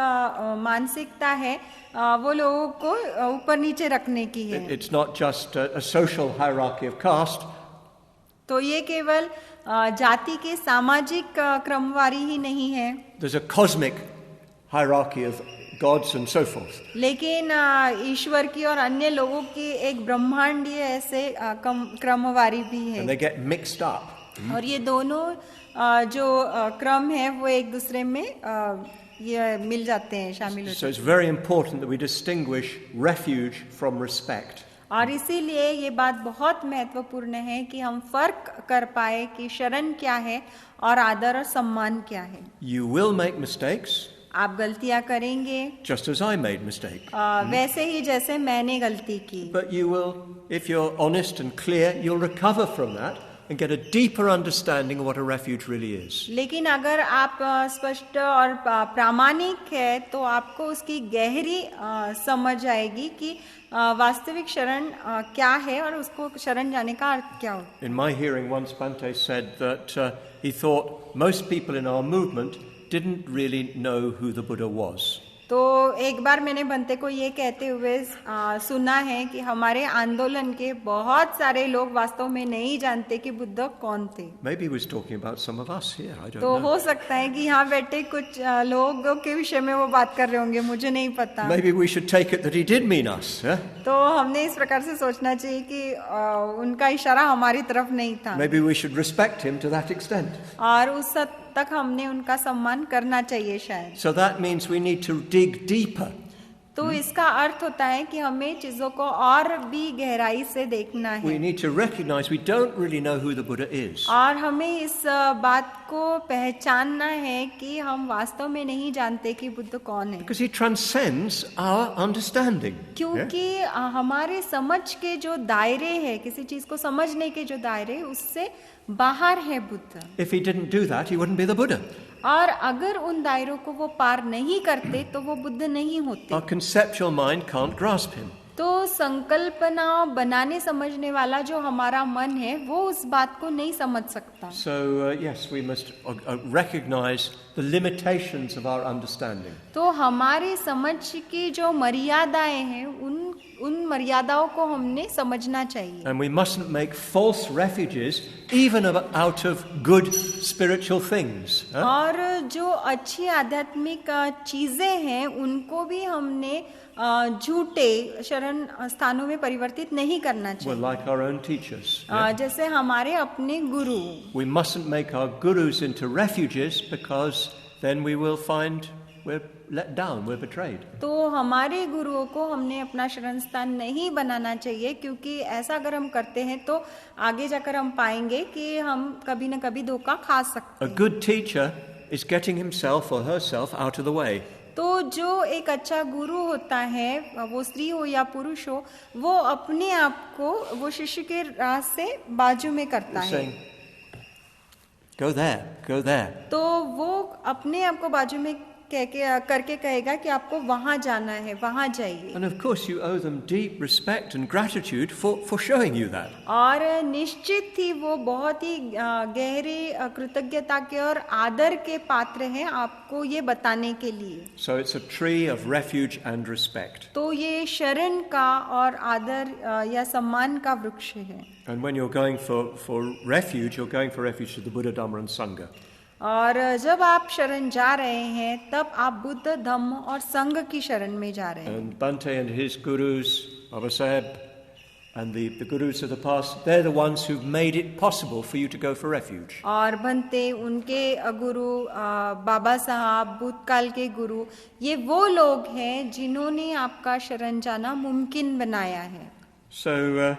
मानसिकता है वो लोगों को ऊपर नीचे रखने की है. It's not just a social hierarchy of caste. तो ये केवल जाति के सामाजिक क्रमवारी ही नहीं है. There's a cosmic hierarchy of gods and so forth. लेकिन ईश्वर की और अन्य लोगों की एक ब्रह्मांडीय ऐसे क्रमवारी भी है. And they get mixed up. और ये दोनों जो क्रम है वो एक दूसरे में ये मिल जाते हैं, शामिल होते हैं. So it's very important that we distinguish refuge from respect. और इसीलिए ये बात बहुत महत्वपूर्ण है कि हम फर्क कर पाए कि शरण क्या है और आदर और सम्मान क्या है. You will make mistakes. आप गलतियां करेंगे. Just as I made mistake. वैसे ही जैसे मैंने गलती की. But you will, if you're honest and clear, you'll recover from that and get a deeper understanding of what a refuge really is. लेकिन अगर आप स्पष्ट और प्रामाणिक है तो आपको उसकी गहरी समझ आएगी कि वास्तविक शरण क्या है और उसको शरण जाने का अर्थ क्या होता है. In my hearing once, Bante said that he thought most people in our movement didn't really know who the Buddha was. तो एक बार मैंने भंते को ये कहते हुए सुना है कि हमारे आंदोलन के बहुत सारे लोग वास्तव में नहीं जानते कि बुद्ध कौन थे. Maybe he was talking about some of us here. I don't तो know. हो सकता है कि यहाँ बैठे कुछ लोगों के विषय में वो बात कर रहे होंगे, मुझे नहीं पता. Maybe we should take it that he did mean us. Yeah? तो हमने इस प्रकार से सोचना चाहिए कि उनका इशारा हमारी तरफ नहीं था. Maybe we should respect him to that extent. और उस हद तक हमने उनका सम्मान करना चाहिए शायद. So that means we need to dig deeper. तो इसका अर्थ होता है कि हमें चीजों को और भी गहराई से देखना है. We need to recognize we don't really know who the Buddha is. और हमें इस बात को पहचानना है कि हम वास्तव में नहीं जानते कि बुद्ध कौन है. Because he transcends our understanding. क्योंकि हमारे समझ के जो दायरे हैं, किसी चीज को समझने के जो दायरे, उससे बाहर है Buddha. If he didn't do that, he wouldn't be the Buddha. और अगर उन दायरों को वो पार नहीं करते तो वो बुद्ध नहीं होते. Our conceptual mind can't grasp him. तो संकल्पना बनाने समझने वाला जो हमारा मन है वो उस बात को नहीं समझ सकता. So yes, we must recognize the limitations of our understanding. तो हमारे समझ की जो मर्यादाएं हैं उन मर्यादाओं को हमने समझना चाहिए. And we mustn't make false refuges even out of good spiritual things. और जो अच्छी आध्यात्मिक चीजें हैं उनको भी हमने झूठे शरण स्थानों में परिवर्तित नहीं करना चाहिए. Well, like our own teachers. जैसे हमारे अपने गुरु. We mustn't make our gurus into refuges because then we will find we're let down, we're betrayed. तो हमारे गुरुओं को हमने अपना शरण स्थान नहीं बनाना चाहिए, क्योंकि ऐसा अगर हम करते हैं तो आगे जाकर हम पाएंगे कि हम कभी न कभी धोखा खा सकते हैं. A good teacher is getting himself or herself out of the way. तो जो एक अच्छा गुरु होता है, वो स्त्री हो या पुरुष हो, वो अपने आप को वो शिष्य के राह से बाजू में करता है. Go there, go there. तो वो अपने आप को बाजू में करके कहेगा कि आपको वहां जाना है, वहां जाइए. And of course you owe them deep respect and gratitude for showing you that. और निश्चित ही वो बहुत ही गहरे कृतज्ञता के और आदर के पात्र हैं आपको ये बताने के लिए. So it's a tree of refuge and respect. तो ये शरण का और आदर या सम्मान का वृक्ष है. And when you're going for refuge, you're going for refuge to the Buddha, Dhamma and Sangha. और जब आप शरण जा रहे हैं तब आप बुद्ध, धम्म और संघ की शरण में जा रहे हैं. And Bhante and his gurus, Baba Saheb, and the gurus of the past, they're the ones who've made it possible for you to go for refuge. और भंते, उनके गुरु, बाबा साहब, भूतकाल के गुरु, ये वो लोग हैं जिन्होंने आपका शरण जाना मुमकिन बनाया है. So,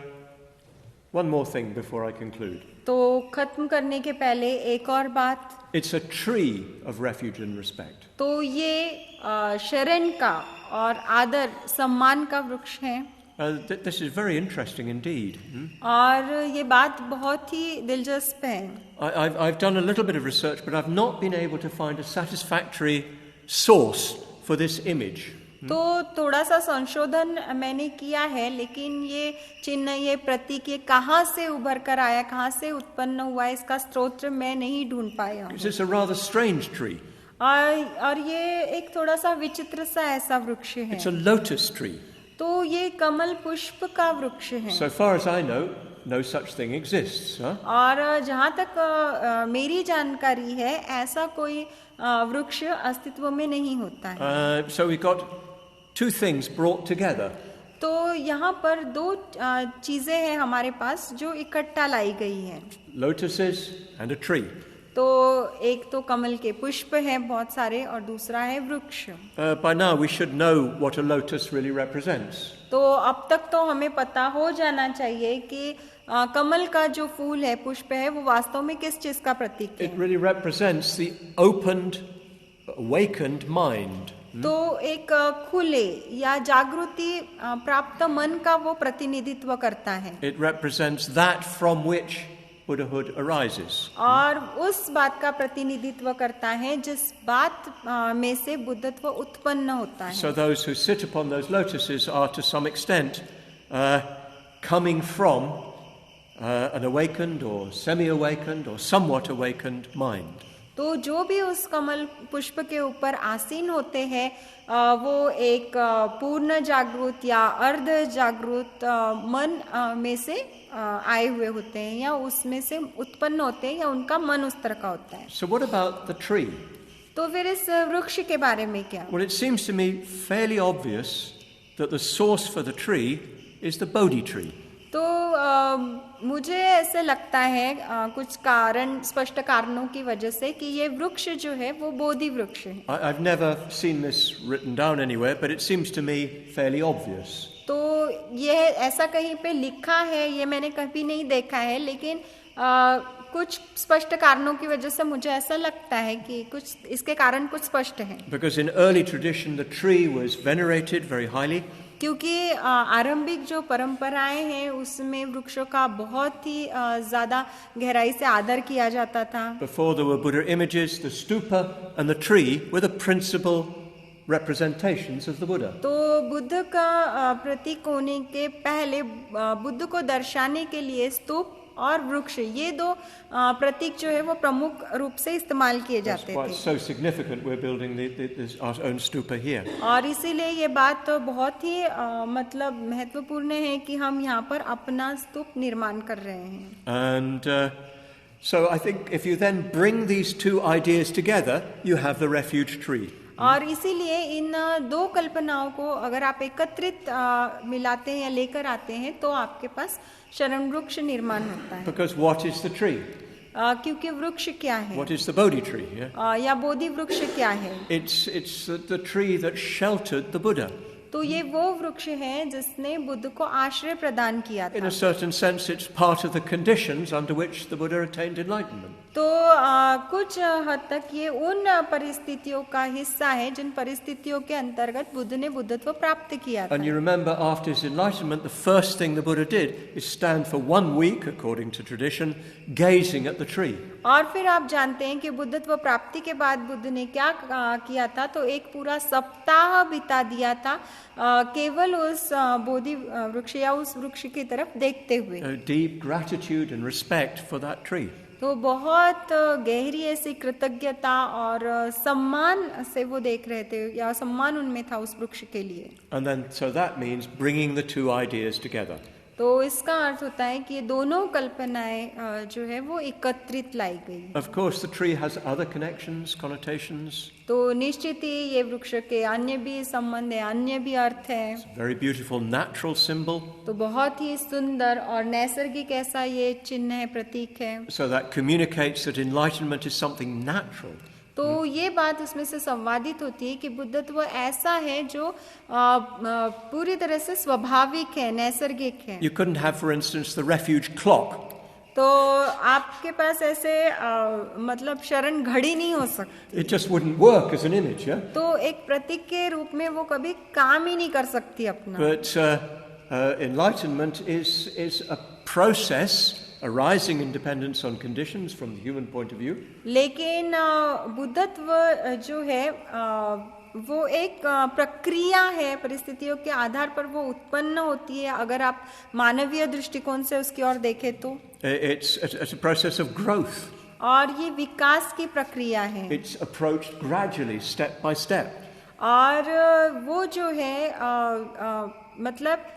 one more thing before I conclude. तो खत्म करने के पहले एक और बात. It's a tree of refuge and respect. तो ये शरण का और आदर सम्मान का वृक्ष है. This is very interesting indeed. और ये बात बहुत ही दिलचस्प है. I've done a little bit of research, but I've not been able to find a satisfactory source for this image. तो थोड़ा सा संशोधन मैंने किया है, लेकिन ये चिन्ह, ये प्रतीक, ये कहाँ से उभर कर आया, कहाँ से उत्पन्न हुआ, इसका स्रोत मैं नहीं ढूंढ पाया हूँ. It's a rather strange tree. और ये एक थोड़ा सा विचित्र सा ऐसा वृक्ष है. It's a lotus tree. तो ये कमल पुष्प का वृक्ष है. So far as I know, no such thing exists. Huh? और जहाँ तक मेरी जानकारी है, ऐसा कोई वृक्ष अस्तित्व में नहीं होता है. So we got two things brought together. तो यहाँ पर दो चीजें हैं हमारे पास जो इकट्ठा लाई गई हैं. Lotuses and a tree. तो एक तो कमल के पुष्प हैं बहुत सारे, और दूसरा है वृक्ष. By now we should know what a lotus really represents. तो अब तक तो हमें पता हो जाना चाहिए कि कमल का जो फूल है, पुष्प है, वो वास्तव में किस चीज का प्रतीक है. It really represents the opened, awakened mind. तो एक खुले या जागृति प्राप्त मन का वो प्रतिनिधित्व करता है. It represents that from which Buddhahood arises. और उस बात का प्रतिनिधित्व करता है जिस बात में से बुद्धत्व उत्पन्न होता है. So those who sit upon those lotuses are to some extent coming from an awakened or semi-awakened or somewhat awakened mind. तो जो भी उस कमल पुष्प के ऊपर आसीन होते हैं, वो एक पूर्ण जागृत या अर्ध जागृत मन में से आए हुए होते हैं, या उसमें से उत्पन्न होते हैं, या उनका मन उस तरह का होता है. So what about the tree? तो फिर इस वृक्ष के बारे में क्या? Well, it seems to me fairly obvious that the source for the tree is the Bodhi tree. तो मुझे ऐसे लगता है कुछ कारण, स्पष्ट कारणों की वजह से, कि ये वृक्ष जो है वो बोधि वृक्ष है. I've never seen this written down anywhere, but it seems to me fairly obvious. तो ये ऐसा कहीं पे लिखा है, ये मैंने कभी नहीं देखा है, लेकिन कुछ स्पष्ट कारणों की वजह से मुझे ऐसा लगता है कि कुछ इसके कारण कुछ स्पष्ट हैं. Because in early tradition the tree was venerated very highly. क्योंकि आरंभिक जो परंपराएं हैं उसमें वृक्षों का बहुत ही ज्यादा गहराई से आदर किया जाता था. Before there were Buddha images, the stupa and the tree were the principal representations of the Buddha. तो बुद्ध का प्रतीक होने के पहले बुद्ध को दर्शाने के लिए स्तूप और वृक्ष, ये दो प्रतीक जो है वो प्रमुख रूप से इस्तेमाल किए जाते थे. It's so significant we're building our own stupa here. और इसीलिए ये बात तो बहुत ही मतलब महत्वपूर्ण है कि हम यहाँ पर अपना स्तूप निर्माण कर रहे हैं. And so I think if you then bring these two ideas together, you have the refuge tree. और इसीलिए इन दो कल्पनाओं को अगर आप एकत्रित मिलाते हैं या लेकर आते हैं, तो आपके पास शरण वृक्ष निर्माण होता है. Because what is the tree? क्योंकि वृक्ष क्या है? What is the Bodhi tree? Yeah? या बोधि वृक्ष क्या है? It's the tree that sheltered the Buddha. तो ये वो वृक्ष है जिसने बुद्ध को आश्रय प्रदान किया था. In a certain sense, it's part of the conditions under which the Buddha attained enlightenment. तो कुछ हद तक ये उन परिस्थितियों का हिस्सा है जिन परिस्थितियों के अंतर्गत बुद्ध ने बुद्धत्व प्राप्त किया था. And you remember, after his enlightenment, the first thing the Buddha did is stand for 1 week, according to tradition, gazing at the tree. और फिर आप जानते हैं कि बुद्धत्व प्राप्ति के बाद बुद्ध ने क्या किया था, तो एक पूरा सप्ताह बिता दिया था केवल उस बोधि वृक्ष या उस वृक्ष की तरफ देखते हुए. Deep gratitude and respect for that tree. तो बहुत गहरी ऐसी कृतज्ञता और सम्मान से वो देख रहे थे, या सम्मान उनमें था उस वृक्ष के लिए. And then, so that means bringing the two ideas together. तो इसका अर्थ होता है कि ये दोनों कल्पनाएं जो है वो एकत्रित लाई गई। Of course, the tree has other connections, connotations. तो निश्चित ही ये वृक्ष के अन्य भी संबंध है, अन्य भी अर्थ है। Very beautiful natural symbol. तो बहुत ही सुंदर और नैसर्गिक ऐसा ये चिन्ह है, प्रतीक है। So that communicates that enlightenment is something natural. तो ये बात उसमें से संवादित होती है कि बुद्धत्व ऐसा है जो पूरी तरह से स्वाभाविक है, नैसर्गिक है। You couldn't have, for instance, the refuge clock. तो आपके पास ऐसे मतलब शरण घड़ी नहीं हो सकती। It just wouldn't work as an image, yeah? तो एक प्रतीक के रूप में वो कभी काम ही नहीं कर सकती अपना। But enlightenment is a process arising in dependence on conditions from the human point of view. लेकिन बुद्धत्व जो है वो एक प्रक्रिया है, परिस्थितियों के आधार पर वो उत्पन्न होती है। अगर आप मानवीय दृष्टिकोण से उसकी ओर देखें तो It's a process of growth. और ये विकास की प्रक्रिया है। It's approached gradually, step by step. और वो जो है मतलब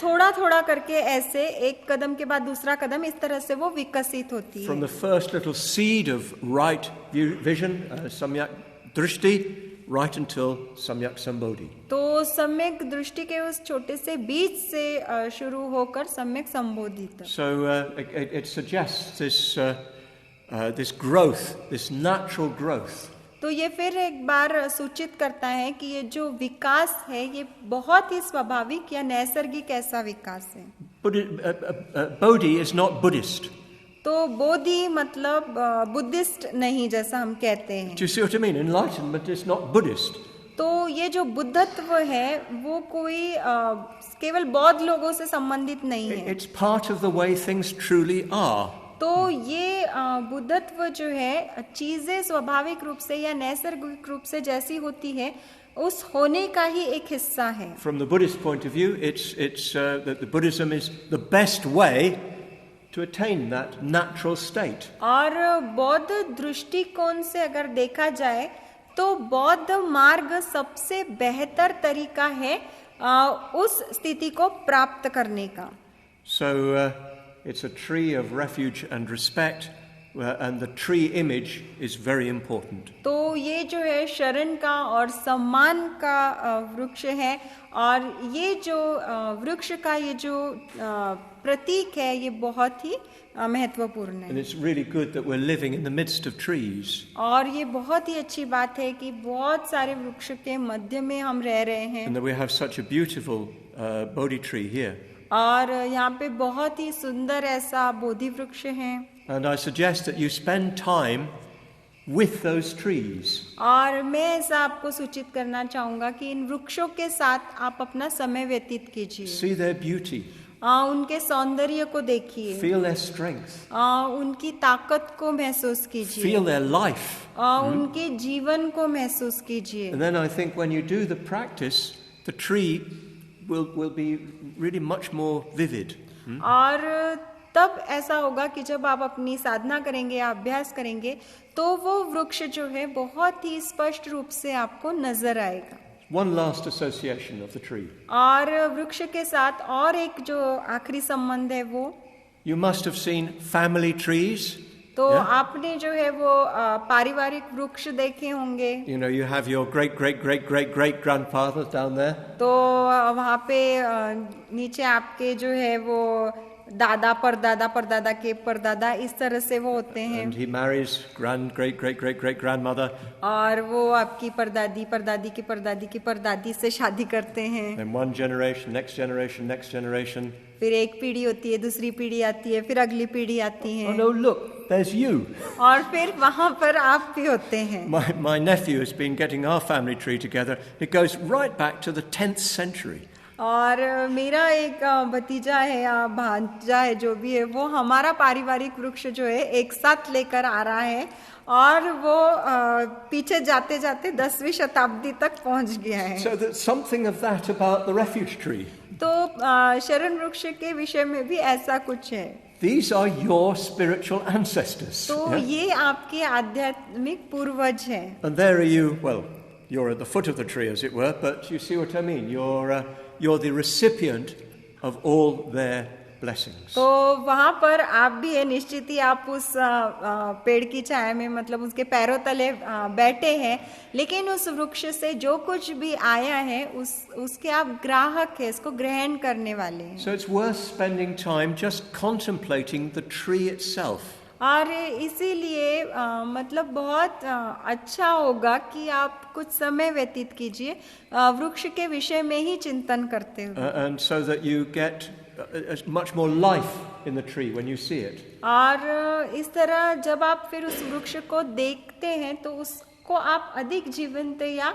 थोड़ा थोड़ा करके ऐसे एक कदम के बाद दूसरा कदम इस तरह से वो विकसित होती From है। the first little seed of right vision, samyak drishti, right until samyak sambodhi. तो सम्यक दृष्टि के उस छोटे से बीज से शुरू होकर सम्यक संबोधि तक। So it suggests this growth, this natural growth. तो ये फिर एक बार सूचित करता है कि ये जो विकास है ये बहुत ही स्वाभाविक या नैसर्गिक ऐसा विकास है। Bodhi is not Buddhist. तो बोधि मतलब बुद्धिस्ट नहीं जैसा हम कहते हैं। Do you see what I mean? Enlightenment is not Buddhist. तो ये जो बुद्धत्व है वो कोई केवल बौद्ध लोगों से संबंधित नहीं है। It's part of the way things truly are. तो ये बुद्धत्व जो है चीजें स्वाभाविक रूप से या नैसर्गिक रूप से जैसी होती है उस होने का ही एक हिस्सा है। From the Buddhist point of view, it's that the Buddhism is the best way to attain that natural state. और बौद्ध दृष्टिकोण से अगर देखा जाए तो बौद्ध मार्ग सबसे बेहतर तरीका है उस स्थिति को प्राप्त करने का। So it's a tree of refuge and respect, and the tree image is very important. तो ये जो है शरण का और सम्मान का वृक्ष है और ये जो वृक्ष का ये जो प्रतीक है ये बहुत ही महत्वपूर्ण And है। it's really good that we're living in the midst of trees. और ये बहुत ही अच्छी बात है कि बहुत सारे वृक्ष के मध्य में हम रह रहे हैं And that we have such a beautiful Bodhi tree here. और यहाँ पे बहुत ही सुंदर ऐसा बोधि वृक्ष है। And I suggest that you spend time with those trees. और मैं ऐसा आपको सूचित करना चाहूंगा कि इन वृक्षों के साथ आप अपना समय व्यतीत कीजिए। See their beauty. उनके सौंदर्य को देखिए, Feel their strength. उनकी ताकत को महसूस कीजिए, Feel their life. उनके जीवन को महसूस कीजिए। And then I think when you do the practice, the tree will be really much more vivid. और तब ऐसा होगा कि जब आप अपनी साधना करेंगे या अभ्यास करेंगे तो वो वृक्ष जो है बहुत ही स्पष्ट रूप से आपको नजर आएगा। One last association of the tree. और वृक्ष के साथ और एक जो आखिरी संबंध है वो You must have seen family trees. तो Yeah. आपने जो है वो पारिवारिक वृक्ष देखे होंगे। You know, you have your great grandfather down there. तो वहाँ पे नीचे आपके जो है वो दादा परदादा के परदादा इस तरह से वो होते हैं। And he marries great grandmother. और वो आपकी परदादी की परदादी से शादी करते हैं। Then one generation, next generation. फिर एक पीढ़ी होती है, दूसरी पीढ़ी आती है, फिर अगली पीढ़ी आती Oh है no, look, there's you. और फिर वहाँ पर आप भी होते हैं। My nephew has been getting our family tree together. It goes right back to the 10th century. और मेरा एक भतीजा है या भांजा है जो भी है वो हमारा पारिवारिक वृक्ष जो है एक साथ लेकर आ रहा है और वो पीछे जाते जाते 10वीं शताब्दी तक पहुंच गया है। So there's something of that about the refuge tree. तो शरण वृक्ष के विषय में भी ऐसा कुछ है। These are your spiritual ancestors. तो Yeah? ये आपके आध्यात्मिक पूर्वज हैं। And there are you, well, you're at the foot of the tree as it were, but you see what I mean. You're the recipient of all their blessings. तो वहां पर आप भी है, निश्चित ही आप उस पेड़ की छाया में मतलब उसके पैरों तले बैठे हैं, लेकिन उस वृक्ष से जो कुछ भी आया है उसके आप ग्राहक है, इसको ग्रहण करने वाले हैं. So it's worth spending time just contemplating the tree itself. और इसीलिए मतलब बहुत अच्छा होगा कि आप कुछ समय व्यतीत कीजिए वृक्ष के विषय में ही चिंतन करते हुए. And so that you get much more life in the tree when you see it. और इस तरह जब आप फिर उस वृक्ष को देखते हैं तो उसको आप अधिक जीवंत या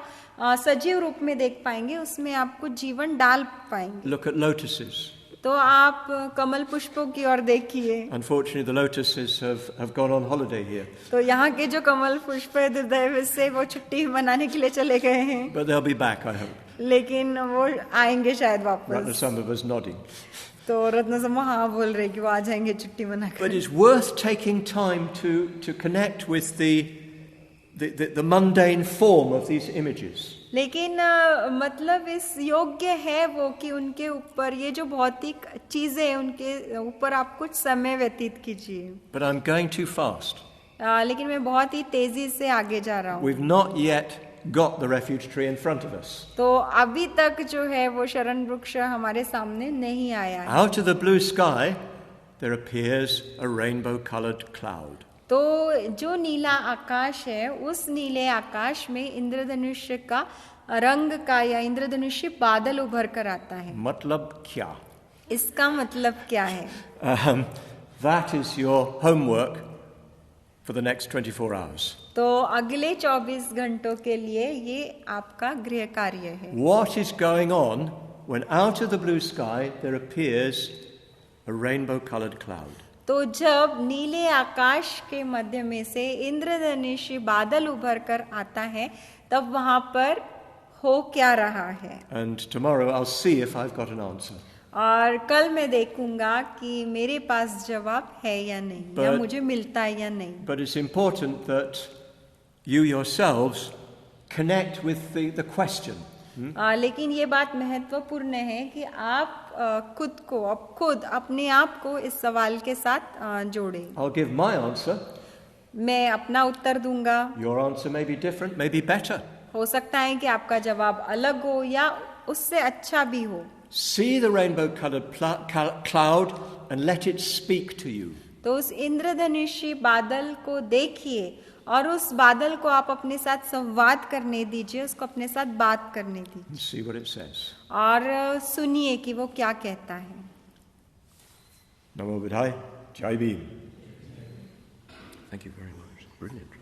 सजीव रूप में देख पाएंगे, उसमें आपको जीवन डाल पाएंगे. Look at lotuses. तो आप कमल पुष्पों की ओर देखिए. Unfortunately, the lotuses have gone on holiday here. तो यहाँ के जो कमल पुष्प है दुर्दैव से वो छुट्टी मनाने के लिए चले गए हैं. But they'll be back, I hope. लेकिन वो आएंगे शायद वापस. Ratnasambha was nodding. तो रत्नसम्मा हाँ बोल रहे कि वो आ जाएंगे छुट्टी मनाकर. But it's worth taking time to connect with the mundane form of these images. लेकिन मतलब इस योग्य है वो कि उनके ऊपर ये जो भौतिक चीजें हैं उनके ऊपर आप कुछ समय व्यतीत कीजिए. But I'm going too fast. लेकिन मैं बहुत ही तेजी से आगे जा रहा हूँ. We've not yet got the refuge tree in front of us. तो अभी तक जो है वो शरण वृक्ष हमारे सामने नहीं आया है. Out of the blue sky, there appears a rainbow-colored cloud. तो जो नीला आकाश है उस नीले आकाश में इंद्रधनुष का रंग का या इंद्रधनुषी बादल उभर कर आता है. मतलब क्या? इसका मतलब क्या है? That is your homework for the next 24 hours. तो अगले 24 घंटों के लिए ये आपका गृह कार्य है. What is going on when out of the blue sky there appears a rainbow-colored cloud? तो जब नीले आकाश के मध्य में से इंद्रधनुषी बादल उभर कर आता है तब वहां पर हो क्या रहा है? And tomorrow I'll see if I've got an answer. और कल मैं देखूंगा कि मेरे पास जवाब है या नहीं, या मुझे मिलता है या नहीं. But it's important that you yourselves connect with the question. लेकिन ये बात महत्वपूर्ण है कि आप खुद अपने आप को इस सवाल के साथ जोड़ें. I'll give my answer. मैं अपना उत्तर दूंगा. Your answer may be different, may be better. हो सकता है कि आपका जवाब अलग हो या उससे अच्छा भी हो. See the rainbow-colored cloud and let it speak to you. तो उस इंद्रधनुषी बादल को देखिए और उस बादल को आप अपने साथ संवाद करने दीजिए, उसको अपने साथ बात करने दीजिए. See what it says. और सुनिए कि वो क्या कहता है. Namo Buddhaya, Jai Bhim. Thank you very much. Brilliant.